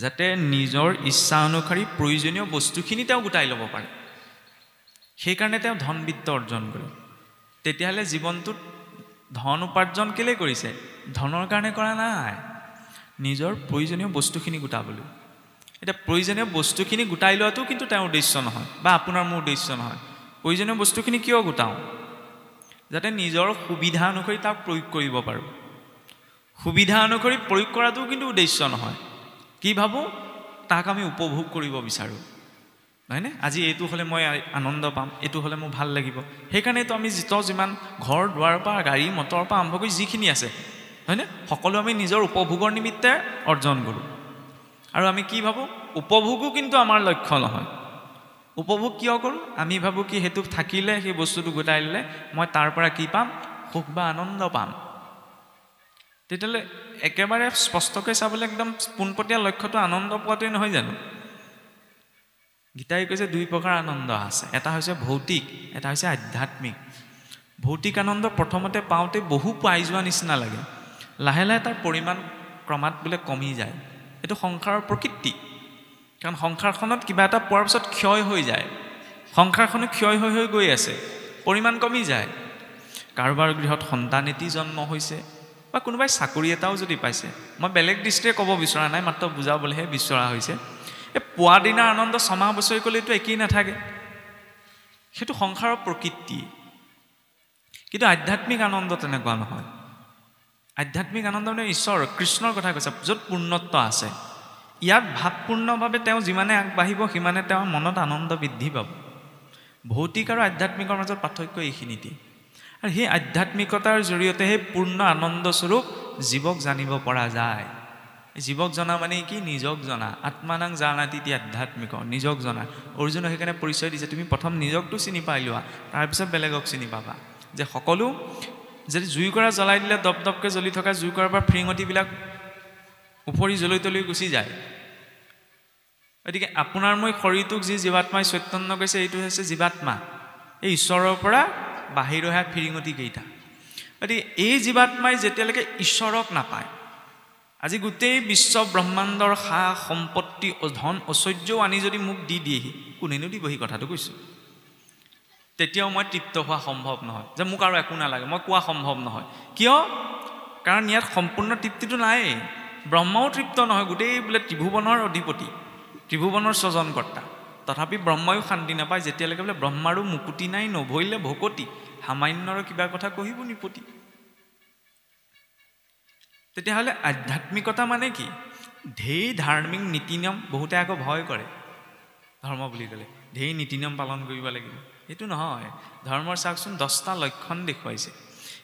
যাতে নিজৰ ইচ্ছা অনুসৰি প্ৰয়োজনীয় বস্তুখিনি তেওঁ গোটাই ল'ব পাৰে। সেইকাৰণে তেওঁ ধন বিত্ত অৰ্জন কৰে। তেতিয়াহ'লে জীৱনটোত ধন উপাৰ্জন কেলৈ কৰিছে? ধনৰ কাৰণে কৰা নাই, নিজৰ প্ৰয়োজনীয় বস্তুখিনি গোটাবলৈ। এতিয়া প্ৰয়োজনীয় বস্তুখিনি গোটাই লোৱাটো কিন্তু তেওঁৰ উদ্দেশ্য নহয়, বা আপোনাৰ মোৰ উদ্দেশ্য নহয়। প্ৰয়োজনীয় বস্তুখিনি কিয় গোটাওঁ? যাতে নিজৰ সুবিধা অনুসৰি তাক প্ৰয়োগ কৰিব পাৰোঁ। সুবিধা অনুসৰি প্ৰয়োগ কৰাটো কিন্তু উদ্দেশ্য নহয়। কি ভাবোঁ? তাক আমি উপভোগ কৰিব বিচাৰোঁ, নহয়নে? আজি এইটো হ'লে মই আনন্দ পাম, এইটো হ'লে মোৰ ভাল লাগিব। সেইকাৰণেতো আমি যিমান ঘৰ দুৱাৰৰ পৰা, গাড়ী মটৰৰ পৰা আৰম্ভ কৰি যিখিনি আছে, হয়নে, সকলো আমি নিজৰ উপভোগৰ নিমিত্তে অৰ্জন কৰোঁ। আৰু আমি কি ভাবোঁ? উপভোগো কিন্তু আমাৰ লক্ষ্য নহয়। উপভোগ কিয় কৰোঁ? আমি ভাবোঁ কি সেইটো থাকিলে, সেই বস্তুটো গোটাই ল'লে মই তাৰ পৰা কি পাম? সুখ বা আনন্দ পাম। তেতিয়াহ'লে একেবাৰে স্পষ্টকৈ চাবলৈ একদম পোনপটীয়া লক্ষ্যটো আনন্দ পোৱাটোৱে নহয় জানো? গীতাই কৈছে দুই প্ৰকাৰ আনন্দ আছে, এটা হৈছে ভৌতিক, এটা হৈছে আধ্যাত্মিক। ভৌতিক আনন্দ প্ৰথমতে পাওঁতে বহু পাই যোৱা নিচিনা লাগে, লাহে লাহে তাৰ পৰিমাণ ক্ৰমাৎ বোলে কমি যায়। এইটো সংসাৰৰ প্ৰকৃতি। কাৰণ সংসাৰখনত কিবা এটা পোৱাৰ পিছত ক্ষয় হৈ যায়, সংসাৰখনো ক্ষয় হৈ হৈ গৈ আছে, পৰিমাণ কমি যায়। কাৰোবাৰ গৃহত সন্তান এটি জন্ম হৈছে বা কোনোবাই চাকৰি এটাও যদি পাইছে, মই বেলেগ দৃষ্টিৰে ক'ব বিচৰা নাই, মাত্ৰ বুজাবলৈহে বিচৰা হৈছে। এই পোৱা দিনাৰ আনন্দ ছমাহ বছৰি ক'লেতো একেই নাথাকে, সেইটো সংসাৰৰ প্ৰকৃতি। কিন্তু আধ্যাত্মিক আনন্দ তেনেকুৱা নহয়। আধ্যাত্মিক আনন্দ মানে ঈশ্বৰ কৃষ্ণৰ কথা কৈছে, য'ত পূৰ্ণত্ব আছে। ইয়াত ভাৱপূৰ্ণভাৱে তেওঁ যিমানে আগবাঢ়িব সিমানে তেওঁৰ মনত আনন্দ বৃদ্ধি পাব। ভৌতিক আৰু আধ্যাত্মিকৰ মাজত পাৰ্থক্য এইখিনিতে। আৰু সেই আধ্যাত্মিকতাৰ জৰিয়তে সেই পূৰ্ণ আনন্দস্বৰূপ জীৱক জানিব পৰা যায়। জীৱক জনা মানে কি? নিজক জনা। আত্মানাং জানাতি ইতি আধ্যাত্মিক, নিজক জনা। অৰ্জুনক সেইকাৰণে পৰিচয় দিছে, তুমি প্ৰথম নিজকটো চিনি পাই লোৱা, তাৰপিছত বেলেগক চিনি পাবা। যে সকলো যদি জুইকুৰা জ্বলাই দিলে দপ দপকৈ জ্বলি থকা জুইকুৰাৰ পৰা ফিৰিঙতিবিলাক উফৰি জ্বলি তলি গুচি যায়। গতিকে আপোনাৰ মই শৰীৰটোক যি জীৱাত্মাই চৈতন্য কৈছে, এইটো হৈছে জীৱাত্মা, এই ঈশ্বৰৰ পৰা বাহিৰ হোৱা ফিৰিঙতিকেইটা। গতিকে এই জীৱাত্মাই যেতিয়ালৈকে ঈশ্বৰক নাপায়, আজি গোটেই বিশ্ব ব্ৰহ্মাণ্ডৰ সা সম্পত্তি ধন ঐশ্বৰ্যও আনি যদি মোক দি দিয়েহি, কোনেনো দিবহি? কথাটো কৈছোঁ। তেতিয়াও মই তৃপ্ত হোৱা সম্ভৱ নহয়, যে মোক আৰু একো নালাগে, মই কোৱা সম্ভৱ নহয়। কিয়? কাৰণ ইয়াত সম্পূৰ্ণ তৃপ্তিটো নায়েই। ব্ৰহ্মাও তৃপ্ত নহয়, গোটেই বোলে ত্ৰিভুৱনৰ অধিপতি, ত্ৰিভুৱনৰ স্বজনকৰ্তা, তথাপি ব্ৰহ্মায়ো শান্তি নাপায় যেতিয়ালৈকে বোলে ব্ৰহ্মাৰো মুকুতি নাই, নভৰিলে ভকতি, সামান্যৰ কিবা কথা কহিব নিপতি। তেতিয়াহ'লে আধ্যাত্মিকতা মানে কি? ঢেৰ ধাৰ্মিক নীতি নিয়ম, বহুতে আকৌ ভয় কৰে ধৰ্ম বুলি ক'লে, ঢেৰ নীতি নিয়ম পালন কৰিব লাগিব। সেইটো নহয়। ধৰ্মৰ চাওকচোন 10টা লক্ষণ দেখুৱাইছে।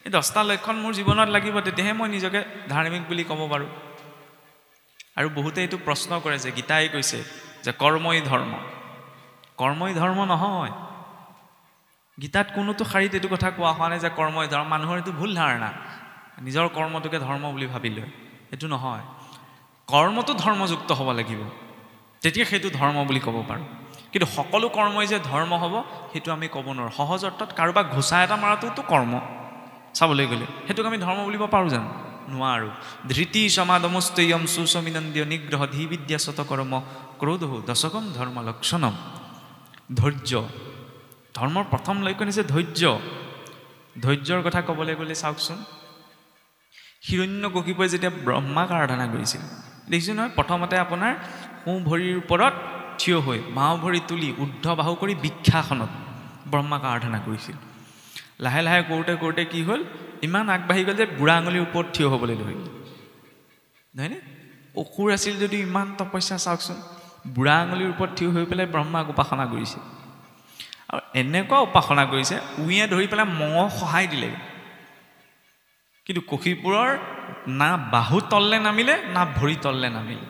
এই 10টা লক্ষণ মোৰ জীৱনত লাগিব, তেতিয়াহে মই নিজকে ধাৰ্মিক বুলি ক'ব পাৰোঁ। আৰু বহুতে এইটো প্ৰশ্ন কৰে যে গীতাই কৈছে যে কৰ্মই ধৰ্ম। কৰ্মই ধৰ্ম নহয়। গীতাত কোনোটো শাৰীত এইটো কথা কোৱা হোৱা নাই যে কৰ্মই ধৰ্ম। মানুহৰ এইটো ভুল ধাৰণা, নিজৰ কৰ্মটোকে ধৰ্ম বুলি ভাবি লয়। সেইটো নহয়। কৰ্মটো ধৰ্মযুক্ত হ'ব লাগিব, তেতিয়া সেইটো ধৰ্ম বুলি ক'ব পাৰোঁ। কিন্তু সকলো কৰ্মই যে ধৰ্ম হ'ব সেইটো আমি ক'ব নোৱাৰোঁ। সহজ অৰ্থত কাৰোবাক ঘোচা এটা মৰাটোতো কৰ্ম চাবলৈ গ'লে, সেইটোক আমি ধৰ্ম বুলিব পাৰোঁ জানো? নোৱাৰোঁ। ধৃতি সমাদমস্তয়ম সুস্বামিনন্দ্য নিগ্ৰহ ধী বিদ্যা শতকৰ্ম ক্ৰোধ দশকম ধৰ্ম লক্ষণম। ধৈৰ্য। ধৰ্মৰ প্ৰথম লক্ষণ হৈছে ধৈৰ্য। ধৈৰ্যৰ কথা ক'বলৈ গ'লে চাওকচোন, হিৰণ্যকশিপুৱে যেতিয়া ব্ৰহ্মাক আৰাধনা কৰিছিল, দেখিছোঁ নহয়, প্ৰথমতে আপোনাৰ সোঁ ভৰিৰ ওপৰত থিয় হৈ বাওঁ ভৰি তুলি ঊৰ্ধ্ব বাহু কৰি বৃক্ষাসনত ব্ৰহ্মাক আৰাধনা কৰিছিল। লাহে লাহে কৰোঁতে কৰোঁতে কি হ'ল, ইমান আগবাঢ়ি গ'ল যে বুঢ়া আঙুলিৰ ওপৰত থিয় হ'বলৈ ধৰিলে, নহয়নে? অসুৰ আছিল যদিও ইমান তপস্যা চাওকচোন, বুঢ়া আঙুলিৰ ওপৰত থিয় হৈ পেলাই ব্ৰহ্মাক উপাসনা কৰিছে। আৰু এনেকুৱা উপাসনা কৰিছে, উঁয়ে ধৰি পেলাই মঙহ সহায় দিলে। কিন্তু কশিপুৰৰ না বাহু তললে নামিলে না ভৰি তললে নামিলে।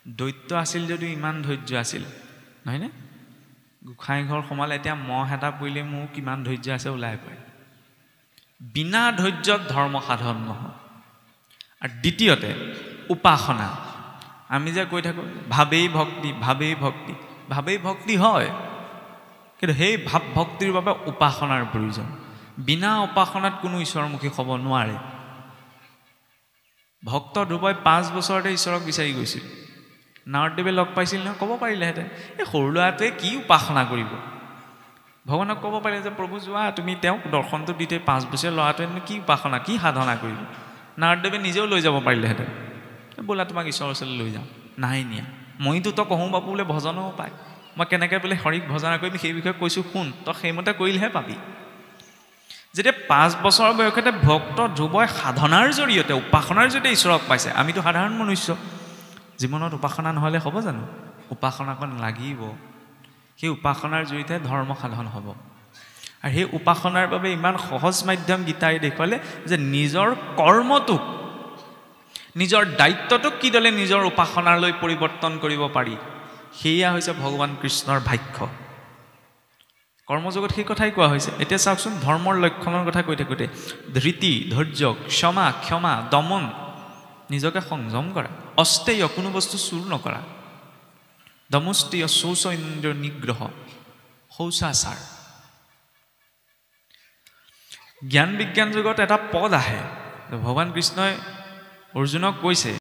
দৈত্য আছিল যদিও ইমান ধৈৰ্য আছিল, নহয়নে? গোসাঁই ঘৰ সোমালে, এতিয়া মহ এটা পৰিলে মোৰ কিমান ধৈৰ্য আছে ওলাই পৰে। বিনা ধৈৰ্যত ধৰ্ম সাধন নহয়। আৰু দ্বিতীয়তে উপাসনা। আমি যে কৈ থাকোঁ ভাৱেই ভক্তি, ভাৱেই ভক্তি, ভাৱেই ভক্তি হয়, কিন্তু সেই ভাৱ ভক্তিৰ বাবে উপাসনাৰ প্ৰয়োজন। বিনা উপাসনাত কোনো ঈশ্বৰমুখী হ'ব নোৱাৰে। ভক্ত ধ্ৰুৱই 5 বছৰতে ঈশ্বৰক বিচাৰি গৈছিল। নাৰদদেৱে লগ পাইছিল নহয়, ক'ব পাৰিলেহেঁতেন এই সৰু ল'ৰাটোৱে কি উপাসনা কৰিব। ভগৱানক ক'ব পাৰিলে যে প্ৰভু যোৱা, তুমি তেওঁক দৰ্শনটো দি থৈ 5 বছৰীয়া ল'ৰাটোৱেনো কি উপাসনা, কি সাধনা কৰিব। নাৰদদেৱে নিজেও লৈ যাব পাৰিলেহেঁতেন, বোলা তোমাক ঈশ্বৰৰ ওচৰলৈ লৈ যাওঁ। নাই নিয়া। মইতো তই কহোঁ বাপু বোলে ভজনো পায়, মই কেনেকৈ বোলে হৰিক ভজনা কৰিম সেই বিষয়ে কৈছোঁ, শুন, তই সেইমতে কৰিলেহে পাবি। যেতিয়া 5 বছৰ বয়সতে ভক্ত ধ্ৰুৱই সাধনাৰ জৰিয়তে, উপাসনাৰ জৰিয়তে ঈশ্বৰক পাইছে। আমিতো সাধাৰণ মনুষ্য, জীৱনত উপাসনা নহ'লে হ'ব জানো? উপাসনাকণ লাগিব। সেই উপাসনাৰ জৰিয়তে ধৰ্ম সাধন হ'ব। আৰু সেই উপাসনাৰ বাবে ইমান সহজ মাধ্যম গীতাই দেখুৱালে যে নিজৰ কৰ্মটোক, নিজৰ দায়িত্বটোক কিদৰে নিজৰ উপাসনালৈ পৰিৱৰ্তন কৰিব পাৰি, সেয়া হৈছে ভগৱান কৃষ্ণৰ ভাষ্য। কৰ্মযোগত সেই কথাই কোৱা হৈছে। এতিয়া চাওকচোন ধৰ্মৰ লক্ষণৰ কথা কৈ থাকোঁতে ধৃতি, ধৈৰ্য, ক্ষমা, ক্ষমা, দমন, নিজকে সংযম কৰা, অস্তেয়, কোনো বস্তু চুৰ নকৰা, দমস্তেয়, শৌচ ইন্দ্ৰিয় নিগ্ৰহ, শৌচাচাৰ। জ্ঞান বিজ্ঞান যুগত এটা পদ আহে, ভগৱান কৃষ্ণই অৰ্জুনক কৈছে